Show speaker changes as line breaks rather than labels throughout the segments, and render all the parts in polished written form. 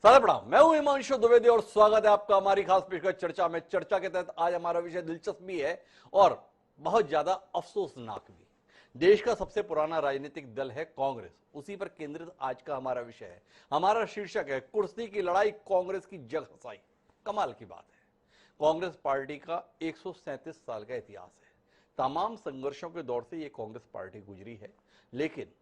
सादा प्रणाम, मैं हूं हिमांशु द्विवेदी और स्वागत है आपका हमारी खास पेशकश चर्चा में। चर्चा के तहत आज हमारा विषय दिलचस्प भी है और बहुत ज्यादा अफसोसनाक भी। देश का सबसे पुराना राजनीतिक दल है कांग्रेस, उसी पर केंद्रित आज का हमारा विषय है। हमारा शीर्षक है कुर्सी की लड़ाई, कांग्रेस की जग हंसाई। कमाल की बात है, कांग्रेस पार्टी का 137 साल का इतिहास है। तमाम संघर्षों के दौर से यह कांग्रेस पार्टी गुजरी है, लेकिन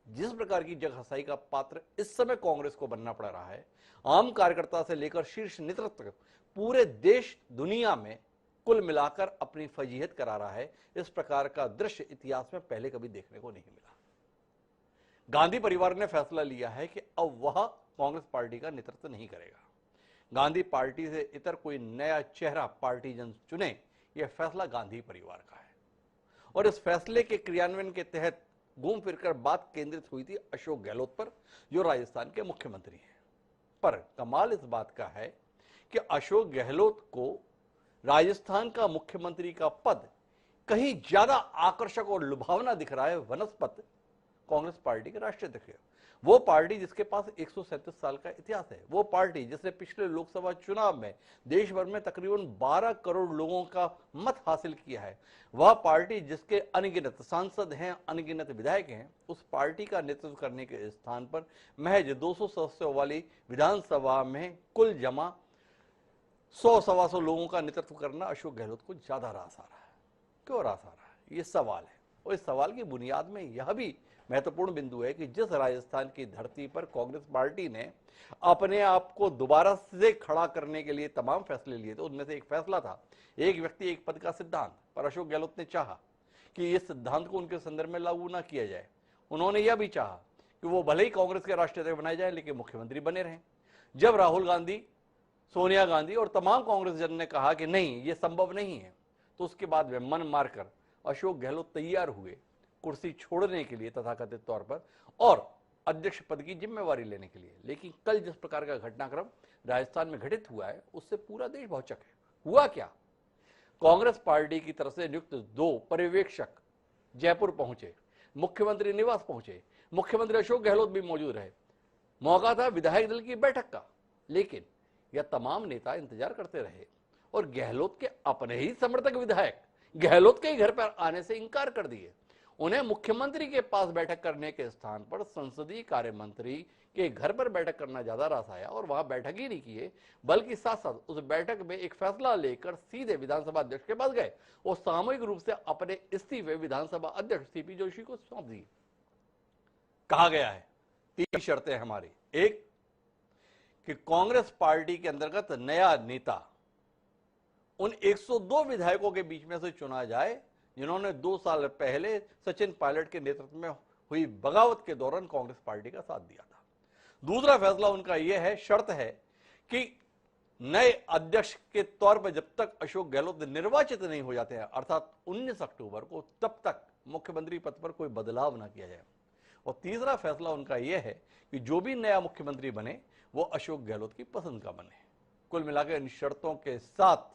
जिस प्रकार की जग हंसाई का पात्र इस समय कांग्रेस को बनना पड़ रहा है, आम कार्यकर्ता से लेकर शीर्ष नेतृत्व तक पूरे देश दुनिया में कुल मिलाकर अपनी फजीहत करा रहा है। इस प्रकार का दृश्य इतिहास में पहले कभी देखने को नहीं मिला। गांधी परिवार ने फैसला लिया है कि अब वह कांग्रेस पार्टी का नेतृत्व नहीं करेगा। गांधी पार्टी से इतर कोई नया चेहरा पार्टीजन चुने, यह फैसला गांधी परिवार का है। और इस फैसले के क्रियान्वयन के तहत घूम फिरकर बात केंद्रित हुई थी अशोक गहलोत पर, जो राजस्थान के मुख्यमंत्री हैं। पर कमाल इस बात का है कि अशोक गहलोत को राजस्थान का मुख्यमंत्री का पद कहीं ज्यादा आकर्षक और लुभावना दिख रहा है वनस्पत कांग्रेस पार्टी के राष्ट्रीय अध्यक्ष, वो पार्टी जिसके पास 137 साल का इतिहास है, वो पार्टी जिसने पिछले लोकसभा चुनाव में देश भर में तकरीबन 12 करोड़ लोगों का मत हासिल किया है, वह पार्टी जिसके अनगिनत सांसद हैं, अनगिनत विधायक हैं। उस पार्टी का नेतृत्व करने के स्थान पर महज 200 सदस्यों वाली विधानसभा में कुल जमा 100-125 लोगों का नेतृत्व करना अशोक गहलोत को ज्यादा रास आ रहा है। क्यों रास आ रहा है, ये सवाल है। और इस सवाल की बुनियाद में यह भी महत्वपूर्ण बिंदु है कि जिस राजस्थान की धरती पर कांग्रेस पार्टी ने अपने आप को दोबारा से खड़ा करने के लिए तमाम फैसले लिए थे, उनमें से एक फैसला था एक व्यक्ति एक पद का सिद्धांत। पर अशोक गहलोत ने चाहा कि इस सिद्धांत को उनके संदर्भ में लागू ना किया जाए। उन्होंने यह भी चाहा कि वो भले ही कांग्रेस के राष्ट्रीय अध्यक्ष बनाए जाए, लेकिन मुख्यमंत्री बने रहें। जब राहुल गांधी, सोनिया गांधी और तमाम कांग्रेस जन ने कहा कि नहीं, ये संभव नहीं है, तो उसके बाद वे मन मारकर अशोक गहलोत तैयार हुए कुर्सी छोड़ने के लिए तथाकथित तौर पर और अध्यक्ष पद की जिम्मेवारी लेने के लिए। लेकिन कल जिस प्रकार का घटनाक्रम राजस्थान में घटित हुआ है, उससे पूरा देश भौचक है। हुआ क्या, कांग्रेस पार्टी की तरफ से नियुक्त 2 पर्यवेक्षक जयपुर पहुंचे, मुख्यमंत्री निवास पहुंचे, मुख्यमंत्री अशोक गहलोत भी मौजूद रहे। मौका था विधायक दल की बैठक का, लेकिन यह तमाम नेता इंतजार करते रहे और गहलोत के अपने ही समर्थक विधायक गहलोत के ही घर पर आने से इंकार कर दिए। उन्हें मुख्यमंत्री के पास बैठक करने के स्थान पर संसदीय कार्य मंत्री के घर पर बैठक करना ज्यादा रास आया और वहां बैठक ही नहीं किए, बल्कि साथ साथ उस बैठक में एक फैसला लेकर सीधे विधानसभा अध्यक्ष के पास गए और सामूहिक रूप से अपने इस्तीफे विधानसभा अध्यक्ष सीपी जोशी को सौंप दिए। कहा गया है 3 शर्तें हमारी। एक, कि कांग्रेस पार्टी के अंतर्गत नया नेता उन 102 विधायकों के बीच में से चुना जाए जिन्होंने 2 साल पहले सचिन पायलट के नेतृत्व में हुई बगावत के दौरान कांग्रेस पार्टी का साथ दिया था। दूसरा फैसला उनका यह है, शर्त है कि नए अध्यक्ष के तौर पर जब तक अशोक गहलोत निर्वाचित नहीं हो जाते हैं, अर्थात 19 अक्टूबर को, तब तक मुख्यमंत्री पद पर कोई बदलाव ना किया जाए। और तीसरा फैसला उनका यह है कि जो भी नया मुख्यमंत्री बने वो अशोक गहलोत की पसंद का बने। कुल मिलाकर इन शर्तों के साथ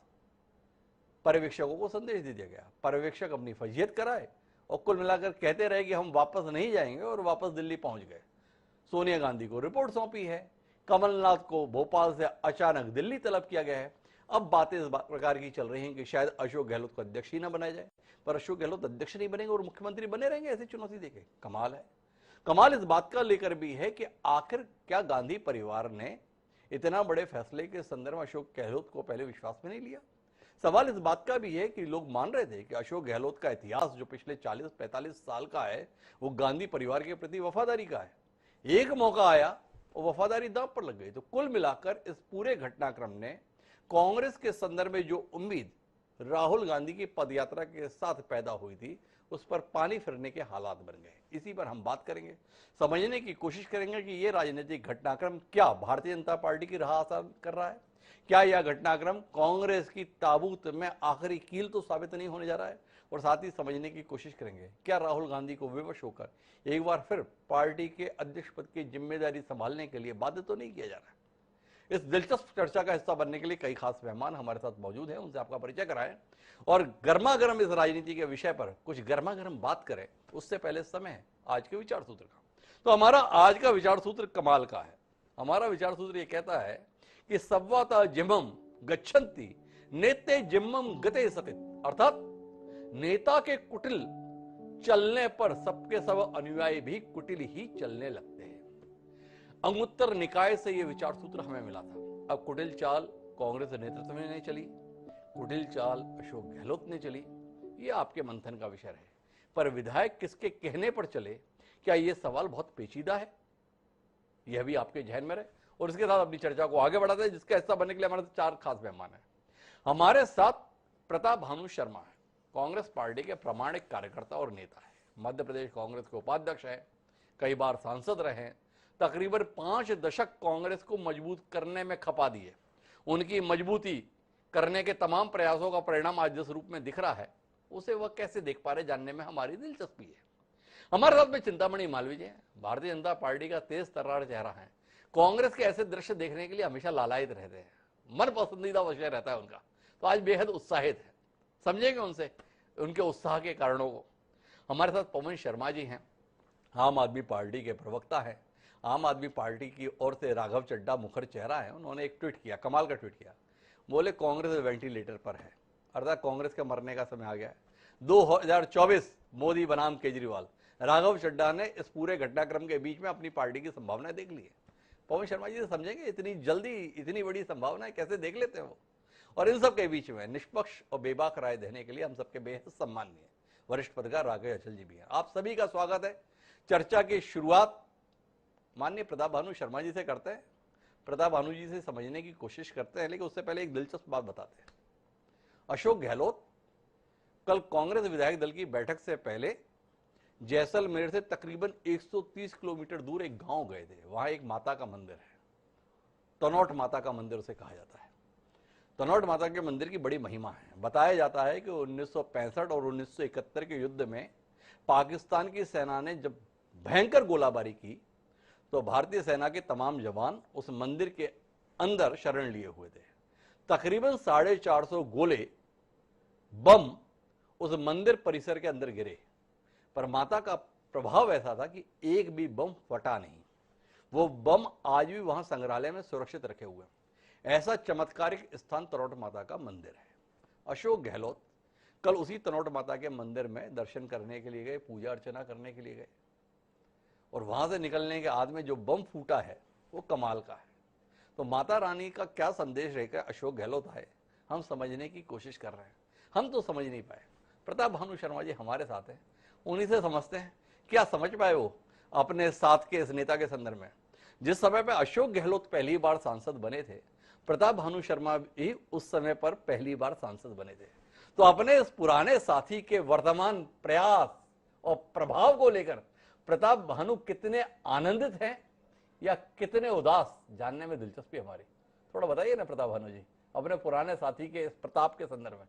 पर्यवेक्षकों को संदेश दे दिया गया। पर्यवेक्षक अपनी फजीहत कराए और कुल मिलाकर कहते रहे कि हम वापस नहीं जाएंगे, और वापस दिल्ली पहुंच गए। सोनिया गांधी को रिपोर्ट सौंपी है, कमलनाथ को भोपाल से अचानक दिल्ली तलब किया गया है। अब बातें इस प्रकार की चल रही हैं कि शायद अशोक गहलोत को अध्यक्ष ही ना बनाया जाए, पर अशोक गहलोत अध्यक्ष नहीं बनेंगे और मुख्यमंत्री बने रहेंगे। ऐसी चुनौती देके कमाल है। कमाल इस बात का लेकर भी है कि आखिर क्या गांधी परिवार ने इतना बड़े फैसले के संदर्भ में अशोक गहलोत को पहले विश्वास में नहीं लिया। सवाल इस बात का भी है कि लोग मान रहे थे कि अशोक गहलोत का इतिहास जो पिछले 40-45 साल का है, वो गांधी परिवार के प्रति वफादारी का है। एक मौका आया और वफादारी दांव पर लग गई। तो कुल मिलाकर इस पूरे घटनाक्रम ने कांग्रेस के संदर्भ में जो उम्मीद राहुल गांधी की पदयात्रा के साथ पैदा हुई थी, उस पर पानी फिरने के हालात बन गए। इसी पर हम बात करेंगे, समझने की कोशिश करेंगे कि यह राजनीतिक घटनाक्रम क्या भारतीय जनता पार्टी की राह आसान कर रहा है। क्या यह घटनाक्रम कांग्रेस की ताबूत में आखिरी कील तो साबित नहीं होने जा रहा है। और साथ ही समझने की कोशिश करेंगे क्या राहुल गांधी को विवश होकर एक बार फिर पार्टी के अध्यक्ष पद की जिम्मेदारी संभालने के लिए बाध्य तो नहीं किया जा रहा है। इस दिलचस्प चर्चा का हिस्सा बनने के लिए कई खास मेहमान हमारे साथ मौजूद हैं, उनसे आपका परिचय कराएं और गर्मा गर्म इस राजनीति के विषय पर कुछ गर्मा गर्म बात करें। उससे पहले समय है आज के विचार सूत्र का। तो हमारा आज का विचार सूत्र कमाल का है। हमारा विचार सूत्र ये कहता है कि सव्वाता जिम्मम गच्छन्ति नेते जिम्मम गते सतित, अर्थात नेता के कुटिल चलने पर सबके सब अनुयायी भी कुटिल ही चलने लगते हैं। अंगुत्तर निकाय से यह विचार सूत्र हमें मिला था। अब कुटिल चाल कांग्रेस नेतृत्व में नहीं चली, कुटिल चाल अशोक गहलोत ने चली, यह आपके मंथन का विषय है। पर विधायक किसके कहने पर चले, क्या यह सवाल बहुत पेचीदा है, यह भी आपके जहन में रहे। और इसके साथ अपनी चर्चा को आगे बढ़ाते हैं, जिसका हिस्सा बनने के लिए हमारे चार खास मेहमान हैं। हमारे साथ प्रताप भानु शर्मा है, कांग्रेस पार्टी के प्रामाणिक कार्यकर्ता और नेता है, मध्य प्रदेश कांग्रेस के उपाध्यक्ष हैं, कई बार सांसद रहे, तकरीबन 5 दशक कांग्रेस को मजबूत करने में खपा दिए। उनकी मजबूती करने के तमाम प्रयासों का परिणाम आज जिस रूप में दिख रहा है, उसे वह कैसे देख पा रहे, जानने में हमारी दिलचस्पी है। हमारे साथ में चिंतामणि मालवीय जी हैं, भारतीय जनता पार्टी का तेज तर्रार चेहरा है, कांग्रेस के ऐसे दृश्य देखने के लिए हमेशा लालायित रहते हैं, मन पसंदीदा विषय रहता है उनका, तो आज बेहद उत्साहित है। समझेंगे उनसे उनके उत्साह के कारणों को। हमारे साथ पवन शर्मा जी हैं, आम आदमी पार्टी के प्रवक्ता हैं। आम आदमी पार्टी की ओर से राघव चड्ढा मुखर चेहरा है, उन्होंने एक ट्वीट किया, कमाल का ट्वीट किया, बोले कांग्रेस वेंटिलेटर पर है, अर्थात कांग्रेस का मरने का समय आ गया है। 2024 मोदी बनाम केजरीवाल, राघव चड्ढा ने इस पूरे घटनाक्रम के बीच में अपनी पार्टी की संभावनाएं देख ली है। पवन शर्मा जी से समझेंगे इतनी जल्दी इतनी बड़ी संभावनाएं कैसे देख लेते हैं वो, और इन सब के बीच में निष्पक्ष और बेबाक राय देने के लिए हम सबके बेहद सम्माननीय वरिष्ठ पत्रकार राघव अचल जी भी हैं। आप सभी का स्वागत है। चर्चा की शुरुआत माननीय प्रताप भानु शर्मा जी से करते हैं। प्रताप भानु जी से समझने की कोशिश करते हैं, लेकिन उससे पहले एक दिलचस्प बात बताते हैं। अशोक गहलोत कल कांग्रेस विधायक दल की बैठक से पहले जैसलमेर से तकरीबन 130 किलोमीटर दूर एक गांव गए थे। वहां एक माता का मंदिर है, तनौट माता का मंदिर उसे कहा जाता है। तनौट माता के मंदिर की बड़ी महिमा है। बताया जाता है कि 1965 और 1971 के युद्ध में पाकिस्तान की सेना ने जब भयंकर गोलाबारी की तो भारतीय सेना के तमाम जवान उस मंदिर के अंदर शरण लिए हुए थे। तकरीबन 450 गोले बम उस मंदिर परिसर के अंदर गिरे, पर माता का प्रभाव ऐसा था कि एक भी बम फटा नहीं। वो बम आज भी वहां संग्रहालय में सुरक्षित रखे हुए हैं। ऐसा चमत्कारिक स्थान तनौट माता का मंदिर है। अशोक गहलोत कल उसी तनौट माता के मंदिर में दर्शन करने के लिए गए, पूजा अर्चना करने के लिए गए, और वहां से निकलने के बाद में जो बम फूटा है वो कमाल का है। तो माता रानी का क्या संदेश लेकर अशोक गहलोत आए, हम समझने की कोशिश कर रहे हैं। हम तो समझ नहीं पाए। प्रताप भानु शर्मा जी हमारे साथ हैं, उन्हीं से समझते हैं क्या समझ पाए वो अपने साथ के इस नेता के संदर्भ में। जिस समय पर अशोक गहलोत पहली बार सांसद बने थे, प्रताप भानु शर्मा भी उस समय पर पहली बार सांसद बने थे। तो अपने इस पुराने साथी के वर्तमान प्रयास और प्रभाव को लेकर प्रताप भानु कितने आनंदित हैं या कितने उदास, जानने में दिलचस्पी हमारी। थोड़ा बताइए ना प्रताप भानु जी, अपने पुराने साथी के इस प्रताप के संदर्भ में।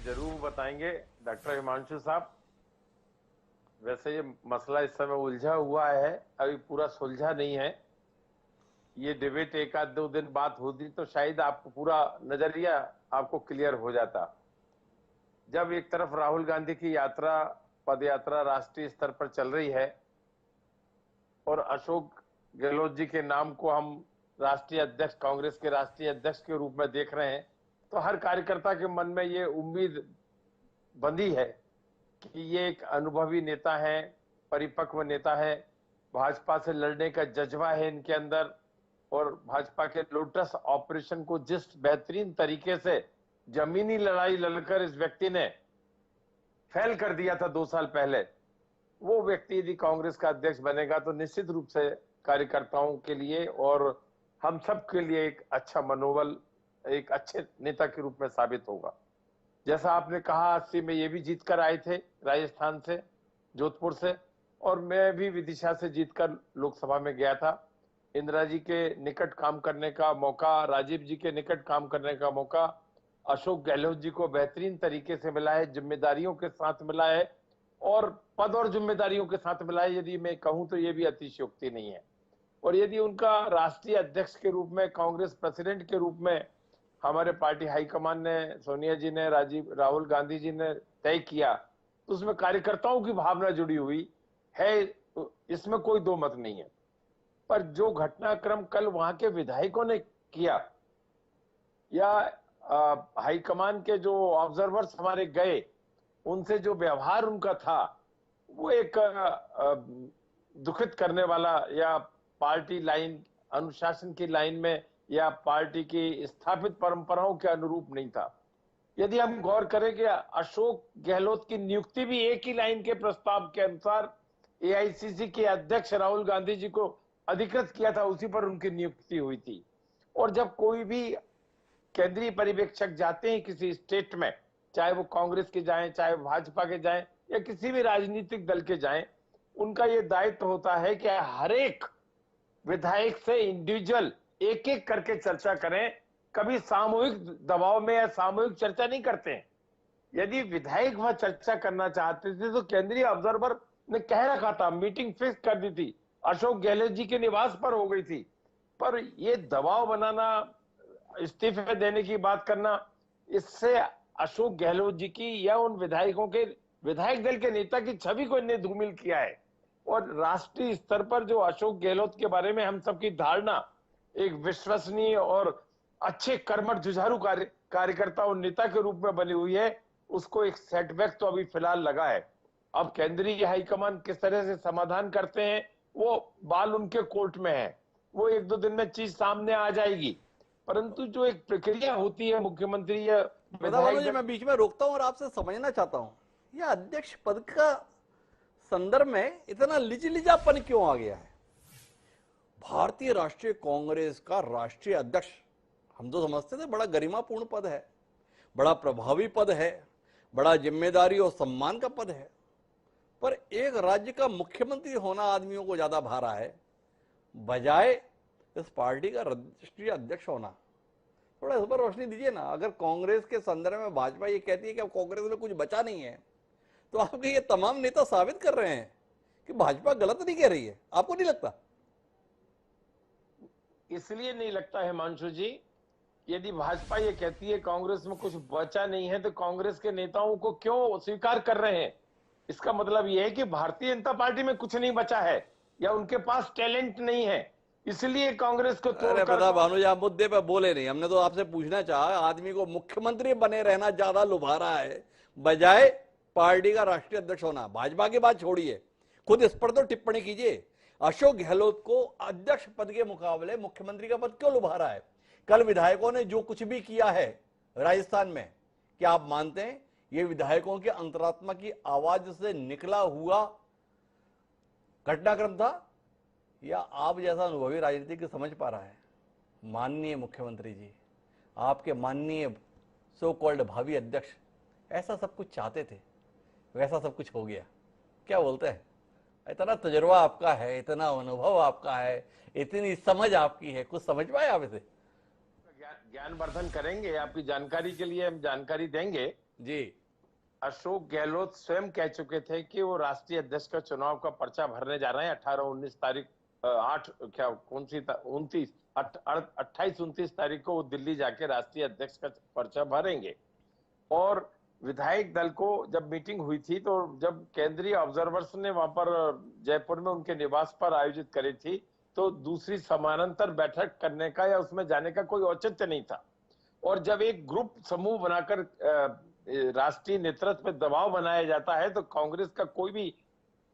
जरूर बताएंगे डॉक्टर हिमांशु साहब। वैसे ये मसला इस समय उलझा हुआ है, अभी पूरा सुलझा नहीं है। ये डिबेट एक आध 2 दिन बाद होती तो शायद आपको पूरा नजरिया आपको क्लियर हो जाता। जब एक तरफ राहुल गांधी की यात्रा, पद यात्रा राष्ट्रीय स्तर पर चल रही है और अशोक गहलोत जी के नाम को हम राष्ट्रीय अध्यक्ष, कांग्रेस के राष्ट्रीय अध्यक्ष के रूप में देख रहे हैं, तो हर कार्यकर्ता के मन में ये उम्मीद बंधी है कि ये एक अनुभवी नेता है, परिपक्व नेता है, भाजपा से लड़ने का जज्बा है इनके अंदर, और भाजपा के लोटस ऑपरेशन को जिस बेहतरीन तरीके से जमीनी लड़ाई लड़कर इस व्यक्ति ने फेल कर दिया था 2 साल पहले, वो व्यक्ति यदि कांग्रेस का अध्यक्ष बनेगा तो निश्चित रूप से कार्यकर्ताओं के लिए और हम सब के लिए एक अच्छा मनोबल, एक अच्छे नेता के रूप में साबित होगा। जैसा आपने कहा 80 में ये भी जीत कर आए थे राजस्थान से, जोधपुर से, और मैं भी विदिशा से जीतकर लोकसभा में गया था। इंदिरा जी के निकट काम करने का मौका, राजीव जी के निकट काम करने का मौका अशोक गहलोत जी को बेहतरीन तरीके से मिला है, जिम्मेदारियों के साथ मिला है, और पद और जिम्मेदारियों के साथ मिला है। यदि मैं कहूं तो ये भी अतिशयोक्ति नहीं है। और यदि उनका राष्ट्रीय अध्यक्ष के रूप में, कांग्रेस प्रेसिडेंट के रूप में हमारे पार्टी हाईकमान ने, सोनिया जी ने, राहुल गांधी जी ने तय किया, तो उसमें कार्यकर्ताओं की भावना जुड़ी हुई है, इसमें कोई दो मत नहीं है। पर जो घटनाक्रम कल वहां के विधायकों ने किया या हाईकमान के जो ऑब्जर्वर्स हमारे गए, उनसे जो व्यवहार उनका था, वो एक दुखित करने वाला या पार्टी लाइन, अनुशासन की लाइन में या पार्टी की स्थापित परंपराओं के अनुरूप नहीं था। यदि हम गौर करें कि अशोक गहलोत की नियुक्ति भी एक ही लाइन के प्रस्ताव के अनुसार एआईसीसी के अध्यक्ष राहुल गांधी जी को अधिकृत किया था, उसी पर उनकी नियुक्ति हुई थी। और जब कोई भी केंद्रीय पर्यवेक्षक जाते हैं किसी स्टेट में, चाहे वो कांग्रेस के जाएं, चाहे भाजपा के जाएं या किसी भी राजनीतिक दल के जाएं, उनका ये दायित्व होता है कि हर एक विधायक से इंडिविजुअल एक एक करके चर्चा करें। कभी सामूहिक दबाव में या सामूहिक चर्चा नहीं करते हैं। यदि विधायक वह चर्चा करना चाहते थे तो केंद्रीय ऑब्जर्वर ने कह रखा था, मीटिंग फिक्स कर दी थी, अशोक गहलोत जी के निवास पर हो गई थी। पर ये दबाव बनाना, इस्तीफे देने की बात करना, इससे अशोक गहलोत जी की या उन विधायकों के, विधायक दल के नेता की छवि को इन्हें धूमिल किया है। और राष्ट्रीय स्तर पर जो अशोक गहलोत के बारे में हम सबकी धारणा एक विश्वसनीय और अच्छे कर्मठ जुझारू कार्यकर्ता और नेता के रूप में बनी हुई है, उसको एक सेटबैक तो अभी फिलहाल लगा है। अब केंद्रीय हाईकमान किस तरह से समाधान करते हैं, वो बाल उनके कोर्ट में है, वो एक दो दिन में चीज सामने आ जाएगी। परंतु जो एक प्रक्रिया होती है मुख्यमंत्री या
जी, मैं बीच में रोकता हूं और आपसे समझना चाहता हूं, यह अध्यक्ष पद का संदर्भ में इतना लिजलिजापन क्यों आ गया है? भारतीय राष्ट्रीय कांग्रेस का राष्ट्रीय अध्यक्ष हम तो समझते थे बड़ा गरिमापूर्ण पद है, बड़ा प्रभावी पद है, बड़ा जिम्मेदारी और सम्मान का पद है। पर एक राज्य का मुख्यमंत्री होना आदमियों को ज्यादा भारा है, बजाय इस पार्टी का राष्ट्रीय अध्यक्ष होना। थोड़ा इस पर रोशनी दीजिए ना। अगर कांग्रेस के संदर्भ में भाजपा ये कहती है कि अब कांग्रेस में कुछ बचा नहीं है, तो आपके ये तमाम नेता साबित कर रहे हैं कि भाजपा गलत नहीं कह रही है। आपको नहीं लगता?
इसलिए नहीं लगता है हिमांशु जी, यदि भाजपा ये कहती है कांग्रेस में कुछ बचा नहीं है, तो कांग्रेस के नेताओं को क्यों स्वीकार कर रहे हैं? इसका मतलब यह है कि भारतीय जनता पार्टी में कुछ नहीं बचा है या उनके पास टैलेंट नहीं है, इसलिए कांग्रेस को
अरे पता भानु जी, आप मुद्दे पे बोले नहीं। हमने तो आपसे पूछना चाहा, आदमी को मुख्यमंत्री बने रहना ज्यादा लुभा रहा है बजाय पार्टी का राष्ट्रीय अध्यक्ष होना। भाजपा की बात छोड़िए, खुद इस पर तो टिप्पणी कीजिए। अशोक गहलोत को अध्यक्ष पद के मुकाबले मुख्यमंत्री का पद क्यों लुभा रहा है? कल विधायकों ने जो कुछ भी किया है राजस्थान में, क्या आप मानते हैं ये विधायकों की अंतरात्मा की आवाज से निकला हुआ घटनाक्रम था, या आप जैसा अनुभवी राजनीति की समझ पा रहा है? माननीय मुख्यमंत्री जी, आपके माननीय सो कॉल्ड भावी अध्यक्ष ऐसा सब कुछ चाहते थे, वैसा सब कुछ हो गया। क्या बोलते हैं? इतना तजुर्बा आपका है, इतना अनुभव आपका है, इतनी समझ आपकी है, कुछ समझ पाए आप इसे?
ज्ञानवर्धन करेंगे, आपकी जानकारी के लिए हम जानकारी देंगे
जी।
अशोक गहलोत स्वयं कह चुके थे कि वो राष्ट्रीय अध्यक्ष का चुनाव का पर्चा भरने जा रहे हैं 18-19 तारीख, 28-29 तारीख को वो दिल्ली जाके राष्ट्रीय अध्यक्ष का पर्चा भरेंगे। और विधायक दल को जब मीटिंग हुई थी, तो जब केंद्रीय ऑब्जर्वर्स ने वहां पर जयपुर में उनके निवास पर आयोजित करी थी, तो दूसरी समानांतर बैठक करने का या उसमें जाने का कोई औचित्य नहीं था। और जब एक ग्रुप समूह बनाकर राष्ट्रीय नेतृत्व पे दबाव बनाया जाता है, तो कांग्रेस का कोई भी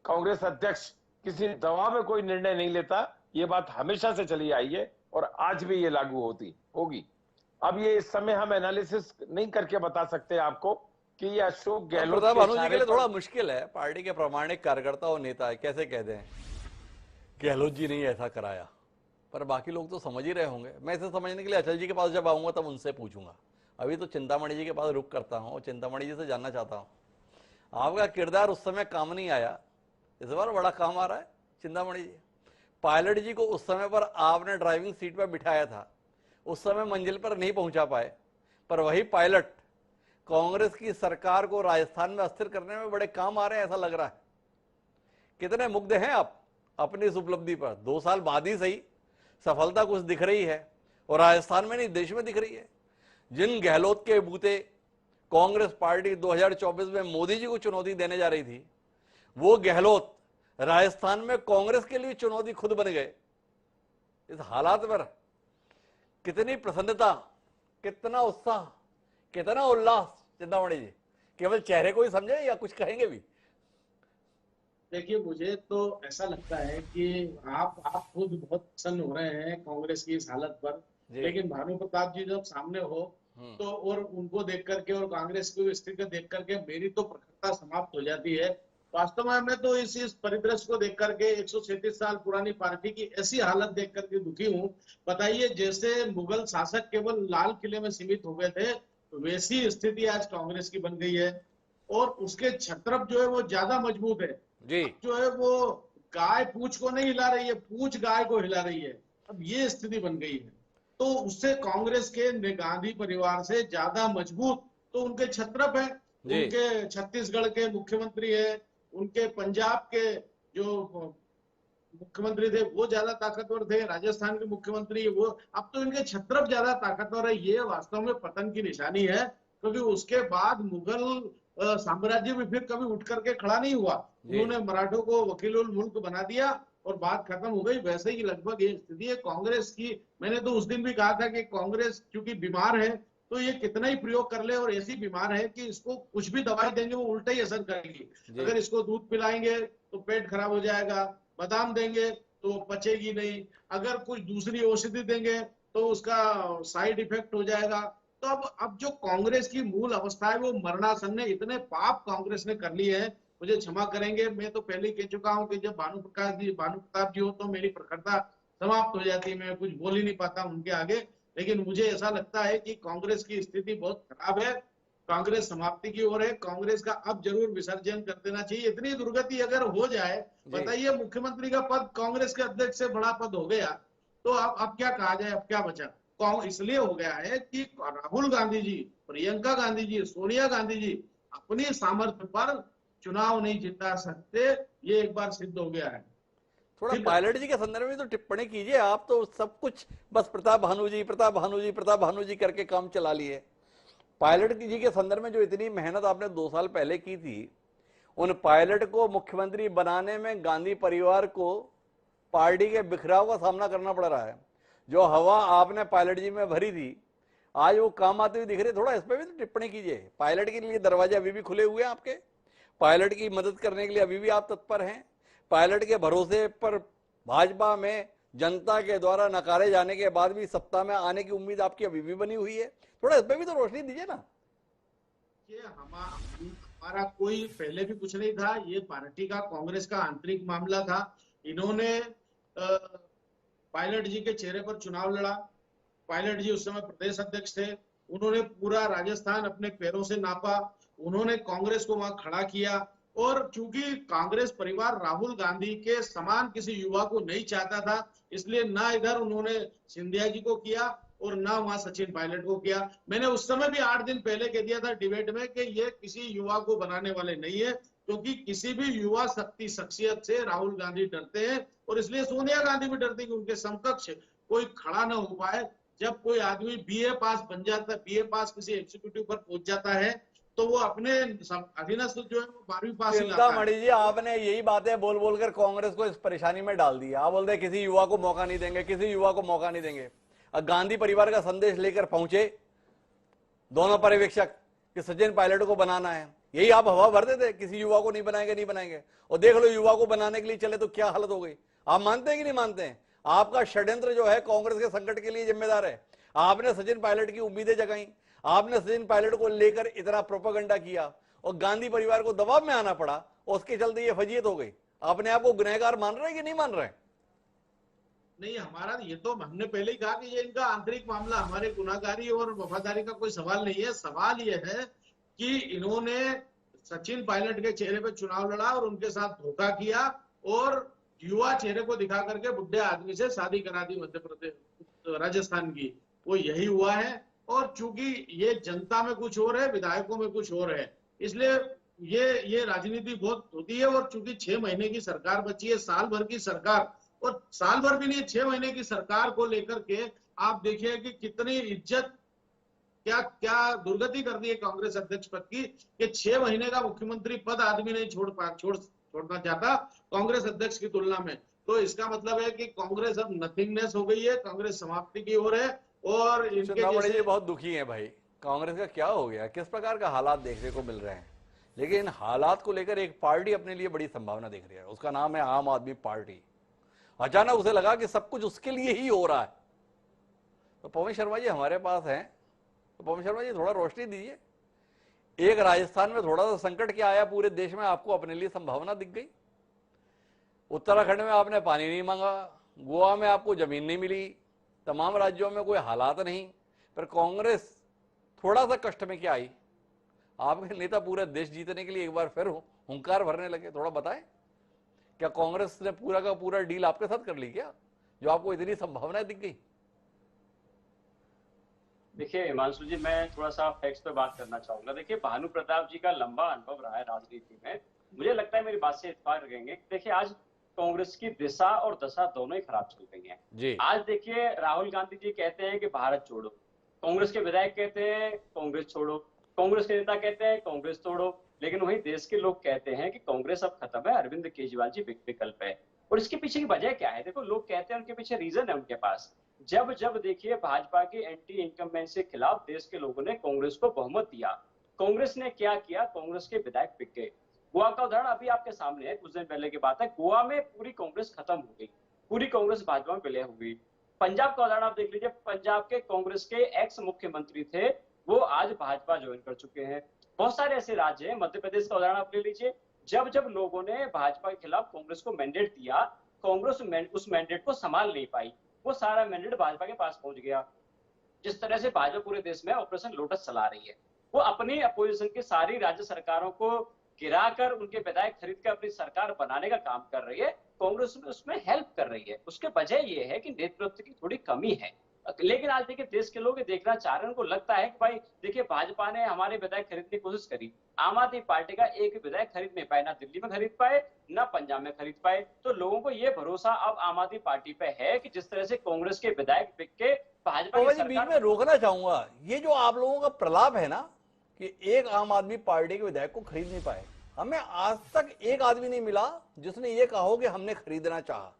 कांग्रेस अध्यक्ष किसी दबाव में कोई निर्णय नहीं लेता। ये बात हमेशा से चली आई है और आज भी ये लागू होगी। अब ये इस समय हम एनालिसिस नहीं करके बता सकते आपको कि ये अशोक गहलोत
भानु जी के लिए थोड़ा मुश्किल है। पार्टी के प्रामाणिक कार्यकर्ता और नेता कैसे कह दें गहलोत जी ने ऐसा कराया, पर बाकी लोग तो समझ ही रहे होंगे। मैं इसे समझने के लिए अचल जी के पास जब आऊंगा तब उनसे पूछूंगा। अभी तो चिंतामणि जी के पास रुक करता हूं और चिंतामणि जी से जानना चाहता हूं, आपका किरदार उस समय काम नहीं आया, इस बार बड़ा काम आ रहा है। चिंतामणि जी, पायलट जी को उस समय पर आपने ड्राइविंग सीट पर बिठाया था, उस समय मंजिल पर नहीं पहुंचा पाए, पर वही पायलट कांग्रेस की सरकार को राजस्थान में अस्थिर करने में बड़े काम आ रहे हैं, ऐसा लग रहा है। कितने मुग्ध हैं आप अपनी इस उपलब्धि पर? 2 साल बाद ही सही सफलता कुछ दिख रही है, और राजस्थान में नहीं देश में दिख रही है। जिन गहलोत के बूते कांग्रेस पार्टी 2024 में मोदी जी को चुनौती देने जा रही थी, वो गहलोत राजस्थान में कांग्रेस के लिए चुनौती खुद बन गए। इस हालात पर कितनी प्रसन्नता, कितना उत्साह, कितना उल्लास चिंतामणि जी, केवल चेहरे को ही समझे या कुछ कहेंगे भी?
देखिए, मुझे तो ऐसा लगता है कि आप खुद बहुत प्रसन्न हो रहे हैं कांग्रेस की इस हालत पर।
जी।
लेकिन भानु प्रताप जी जब सामने हो तो और उनको देख करके और कांग्रेस की स्थिति को देख करके मेरी तो प्रखरता समाप्त हो जाती है। वास्तव में मैं तो इस परिदृश्य को देख करके 137 साल पुरानी पार्टी की ऐसी हालत देख करके दुखी हूँ। बताइए, जैसे मुगल शासक केवल लाल किले में सीमित हो गए थे, वैसी स्थिति आज कांग्रेस की बन गई है। और उसके छत्रप जो है वो ज्यादा मजबूत है।
जी।
अब जो है वो गाय पूंछ को नहीं हिला रही है, पूंछ गाय को हिला रही है। अब ये स्थिति बन गई है। तो उससे कांग्रेस के गांधी परिवार से ज्यादा मजबूत तो उनके छत्रप है।
जी।
उनके छत्तीसगढ़ के मुख्यमंत्री है, उनके पंजाब के जो मुख्यमंत्री थे वो ज्यादा ताकतवर थे, राजस्थान के मुख्यमंत्री वो। अब तो इनके छत्रप ज्यादा ताकतवर है। ये वास्तव में पतन की निशानी है, क्योंकि उसके बाद मुगल साम्राज्य में फिर कभी उठ करके खड़ा नहीं हुआ। उन्होंने मराठों को वकीलुल मुल्क बना दिया और बात खत्म हो गई। वैसे ही लगभग ये स्थिति है कांग्रेस की। मैंने तो उस दिन भी कहा था कि कांग्रेस क्योंकि बीमार है तो ये कितना ही प्रयोग कर ले, और ऐसी बीमार है कि इसको कुछ भी दवाई देंगे वो उल्टा ही असर करेगी। अगर इसको दूध पिलाएंगे तो पेट खराब हो जाएगा, बादाम देंगे तो पचेगी नहीं, अगर कुछ दूसरी औषधि देंगे तो उसका साइड इफेक्ट हो जाएगा। तो अब जो कांग्रेस की मूल अवस्था है वो मरणासन है। इतने पाप कांग्रेस ने कर लिए हैं। मुझे क्षमा करेंगे, मैं तो पहले कह चुका हूं कि जब भानु प्रताप जी हो तो मेरी प्रखरता समाप्त हो जाती है, मैं कुछ बोल ही नहीं पाता उनके आगे। लेकिन मुझे ऐसा लगता है कि कांग्रेस की स्थिति बहुत खराब है, कांग्रेस समाप्ति की ओर है। कांग्रेस का अब जरूर विसर्जन कर देना चाहिए। इतनी दुर्गति अगर हो जाए, बताइए, मुख्यमंत्री का पद कांग्रेस के अध्यक्ष से बड़ा पद हो गया तो अब क्या कहा जाए, अब क्या बचा? इसलिए हो गया है कि राहुल गांधी जी, प्रियंका गांधी जी, सोनिया गांधी जी अपनी सामर्थ्य पर चुनाव नहीं जिता सकते, ये एक बार सिद्ध हो गया है।
थोड़ा पायलट जी के संदर्भ में तो टिप्पणी कीजिए। आप तो सब कुछ बस प्रताप भानु जी, प्रताप भानु जी, प्रताप भानु जी करके काम चला लिए। पायलट जी के संदर्भ में जो इतनी मेहनत आपने 2 साल पहले की थी, उन पायलट को मुख्यमंत्री बनाने में गांधी परिवार को पार्टी के बिखराव का सामना करना पड़ रहा है। जो हवा आपने पायलट जी में भरी थी, आज वो काम आते हुए दिख रहे। थोड़ा इस पर भी तो टिप्पणी कीजिए। पायलट के लिए दरवाजे अभी भी खुले हुए हैं आपके, पायलट की मदद करने के लिए अभी भी आप तत्पर हैं। पायलट के भरोसे पर भाजपा में जनता के द्वारा नकारे जाने के बाद भी सत्ता में आने की उम्मीद आपकी अभी भी बनी हुई है। थोड़ा इस पर भी तो रोशनी दीजिए ना।
ये हमारा कोई पहले भी कुछ नहीं था, ये पार्टी का, कांग्रेस का आंतरिक मामला था। इन्होंने पायलट जी के चेहरे पर चुनाव लड़ा। पायलट जी उस समय प्रदेश अध्यक्ष थे। उन्होंने पूरा राजस्थान अपने पैरों से नापा। उन्होंने कांग्रेस को वहां खड़ा किया। और चूंकि कांग्रेस परिवार राहुल गांधी के समान किसी युवा को नहीं चाहता था, इसलिए ना इधर उन्होंने सिंधिया जी को किया और ना वहां सचिन पायलट को किया। मैंने उस समय भी 8 दिन पहले कह दिया था डिबेट में कि ये किसी युवा को बनाने वाले नहीं है, क्योंकि किसी भी युवा शख्सियत से राहुल गांधी डरते हैं और इसलिए सोनिया गांधी भी डरती कि उनके समकक्ष कोई खड़ा ना हो पाए। जब कोई आदमी बीए पास बन जाता है, बीए पास किसी एग्जीक्यूटिव पर पहुंच जाता है, तो वो अपने अधीनस्थ जो है वो 12वीं पास ही लाता है।
चिंतामणि जी, आपने यही बातें बोल बोलकर कांग्रेस को इस परेशानी में डाल दिया। आप बोलते किसी युवा को मौका नहीं देंगे, किसी युवा को मौका नहीं देंगे। अब गांधी परिवार का संदेश लेकर पहुंचे दोनों पर्यवेक्षक कि सचिन पायलट को बनाना है, यही आप हवा भर देते, किसी युवा को नहीं बनाएंगे, नहीं बनाएंगे। और देख लो, युवा को बनाने के लिए चले तो क्या हालत हो गई। आप मानते हैं कि नहीं मानते हैं? आपका षड्यंत्र जो है कांग्रेस के संकट के लिए जिम्मेदार है। आपने सचिन पायलट की उम्मीदें जगाई, आपने सचिन पायलट को लेकर इतना प्रोपेगेंडा किया और गांधी परिवार को दबाव में आना पड़ा, और उसके चलते ये फजीयत हो गई। अपने आप को गुनहगार मान रहे हैं कि नहीं मान रहे हैं?
नहीं, हमारा ये तो हमने पहले ही कहा कि ये इनका आंतरिक मामला, हमारे गुनाहगारी और वफादारी का कोई सवाल नहीं है। सवाल ये है कि इन्होंने सचिन पायलट के चेहरे पे चुनाव लड़ा और उनके साथ धोखा किया और युवा चेहरे को दिखा करके बुढ़े आदमी से शादी करा दी मध्य प्रदेश, राजस्थान की। वो यही हुआ है। और चूंकि ये जनता में कुछ और है, विधायकों में कुछ और है, इसलिए ये राजनीति बहुत होती है। और चूंकि 6 महीने की सरकार बची है, साल भर की सरकार, और साल भर भी नहीं, 6 महीने की सरकार को लेकर के आप देखिए कि कितनी इज्जत, क्या क्या दुर्गति कर दी है कांग्रेस अध्यक्ष पद की, कि 6 महीने का मुख्यमंत्री पद आदमी नहीं छोड़ना चाहता कांग्रेस अध्यक्ष की तुलना में। तो इसका मतलब है कि कांग्रेस अब नथिंगनेस हो गई है, कांग्रेस समाप्ति की ओर है। और इनके
चिंतामणि जी
जैसे
बहुत दुखी हैं भाई, कांग्रेस का क्या हो गया, किस प्रकार का हालात देखने को मिल रहे हैं। लेकिन इन हालात को लेकर एक पार्टी अपने लिए बड़ी संभावना देख रही है, उसका नाम है आम आदमी पार्टी। अचानक उसे लगा कि सब कुछ उसके लिए ही हो रहा है। तो पवन शर्मा जी हमारे पास हैं, तो पवन शर्मा जी थोड़ा रोशनी दीजिए। एक राजस्थान में थोड़ा सा संकट क्या आया, पूरे देश में आपको अपने लिए संभावना दिख गई। उत्तराखंड में आपने पानी नहीं मांगा, गोवा में आपको जमीन नहीं मिली, तमाम राज्यों में कोई हालात नहीं, पर कांग्रेस थोड़ा सा कष्ट में क्या आई, आपके नेता पूरे देश जीतने के लिए एक बार फिर हुंकार भरने लगे। थोड़ा बताएं, क्या कांग्रेस ने पूरा का पूरा डील आपके साथ कर ली क्या, जो आपको इतनी संभावनाएं दिख गई?
देखिए हिमांशु जी, मैं थोड़ा सा फैक्ट्स पे बात करना चाहूंगा। देखिए भानु प्रताप जी का लंबा अनुभव रहा है राजनीति में, मुझे लगता है मेरी बात से इत्तेफाक रखेंगे। देखिए आज कांग्रेस की दिशा और दशा दोनों ही खराब चल रही हैं।
जी
आज देखिए राहुल गांधी जी कहते हैं कि भारत छोड़ो, कांग्रेस के विधायक कहते हैं कांग्रेस छोड़ो, कांग्रेस के नेता कहते हैं कांग्रेस तोड़ो, लेकिन वहीं देश के लोग कहते हैं कि कांग्रेस अब खत्म है, अरविंद केजरीवाल जी विकल्प है। और इसके पीछे की वजह क्या है? देखो लोग कहते हैं, उनके पीछे रीजन है उनके पास। जब जब देखिए भाजपा के एंटी इनकम्बेंसी के खिलाफ देश के लोगों ने कांग्रेस को बहुमत दिया, कांग्रेस ने क्या किया? कांग्रेस के विधायक बिक गए। गोवा का उदाहरण अभी आपके सामने है, कुछ दिन पहले की बात है। गोवा में पूरी कांग्रेस खत्म हो गई, पूरी कांग्रेस भाजपा में विलय हो गई। पंजाब का उदाहरण आप देख लीजिए, पंजाब के कांग्रेस के एक्स मुख्यमंत्री थे, वो आज भाजपा ज्वाइन कर चुके हैं। बहुत सारे ऐसे राज्य हैं, मध्य प्रदेश का उदाहरण आप ले लीजिए। जब जब लोगों ने भाजपा के खिलाफ कांग्रेस को मैंडेट दिया, कांग्रेस उस मैंडेट को संभाल नहीं पाई, वो सारा मैंडेट भाजपा के पास पहुंच गया। जिस तरह से भाजपा पूरे देश में ऑपरेशन लोटस चला रही है, वो अपनी अपोजिशन की सारी राज्य सरकारों को गिराकर उनके विधायक खरीद कर अपनी सरकार बनाने का काम कर रही है, कांग्रेस उसमें हेल्प कर रही है। उसके वजह ये है कि नेतृत्व की थोड़ी कमी है। लेकिन आज देखिए देश के लोग ये देखना चाह रहे हैं, उनको लगता है कि भाई देखिए भाजपा ने हमारे विधायक खरीदने की कोशिश करी, आम आदमी पार्टी का एक विधायक खरीद नहीं पाए, ना दिल्ली में खरीद पाए ना पंजाब में खरीद पाए। तो लोगों को ये भरोसा अब आम आदमी पार्टी पे है कि जिस तरह से कांग्रेस के विधायक बिक के भाजपा की
जी बीच में
सरकार।
रोकना चाहूंगा, ये जो आप लोगों का प्रलाप है ना कि एक आम आदमी पार्टी के विधायक को खरीद नहीं पाए, हमें आज तक एक आदमी नहीं मिला जिसने ये कहा हो कि हमने खरीदना चाहा।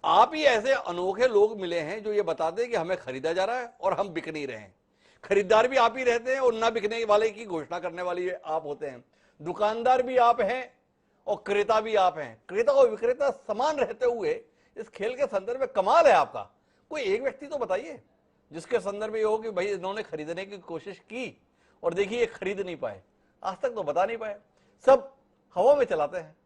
आप ही ऐसे अनोखे लोग मिले हैं जो ये बताते हैं कि हमें खरीदा जा रहा है और हम बिक नहीं रहे हैं। खरीदार भी आप ही रहते हैं और ना बिकने वाले की घोषणा करने वाली आप होते हैं। दुकानदार भी आप हैं और क्रेता भी आप हैं। क्रेता और विक्रेता समान रहते हुए इस खेल के संदर्भ में कमाल है आपका। कोई एक व्यक्ति तो बताइए जिसके संदर्भ में ये हो कि भाई इन्होंने खरीदने की कोशिश की और देखिए ये खरीद नहीं पाए। आज तक तो बता नहीं पाए, सब हवा में चलाते हैं।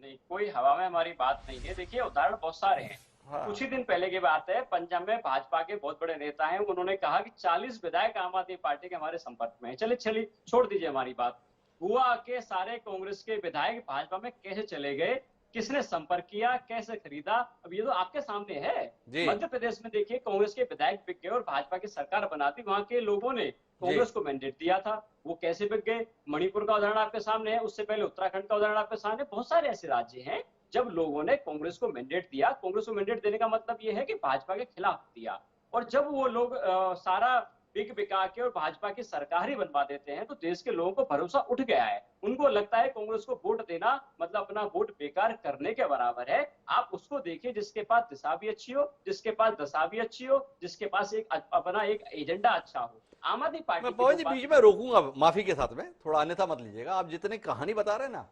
नहीं, कोई हवा में हमारी बात नहीं है। देखिए उदाहरण बहुत सारे हैं।
हाँ।
कुछ ही दिन पहले की बात है, पंजाब में भाजपा के बहुत बड़े नेता हैं, उन्होंने कहा कि 40 विधायक आम आदमी पार्टी के हमारे संपर्क में है। चलिए छोड़ दीजिए हमारी बात। गोवा के सारे कांग्रेस के विधायक भाजपा में कैसे चले गए, किसने संपर्क किया, कैसे खरीदा, अब ये तो आपके सामने है। मध्य प्रदेश में देखिए कांग्रेस के विधायक बिक गए और भाजपा की सरकार बनाती, वहां के लोगों ने कांग्रेस को मैंडेट दिया था, वो कैसे बिक गए। मणिपुर का उदाहरण आपके सामने है, उससे पहले उत्तराखंड का उदाहरण आपके सामने। बहुत सारे ऐसे राज्य हैं जब लोगों ने कांग्रेस को मैंडेट दिया। कांग्रेस को मैंडेट देने का मतलब यह है कि भाजपा के खिलाफ दिया, और जब वो लोग सारा बिका के और भाजपा की सरकार ही बनवा देते हैं तो देश के लोगों को भरोसा उठ गया है। उनको लगता है कांग्रेस को वोट देना मतलब अपना वोट बेकार करने के बराबर है। आप उसको देखिए जिसके पास दिशा भी अच्छी हो, जिसके पास दशा भी अच्छी हो, जिसके पास अपना एक एजेंडा अच्छा हो। आम आदमी पार्टी
मैं पवन जी बीच में रोकूंगा माफी के साथ में, थोड़ा अन्यथा मत लीजिएगा। आप जितने कहानी बता रहे हैं ना,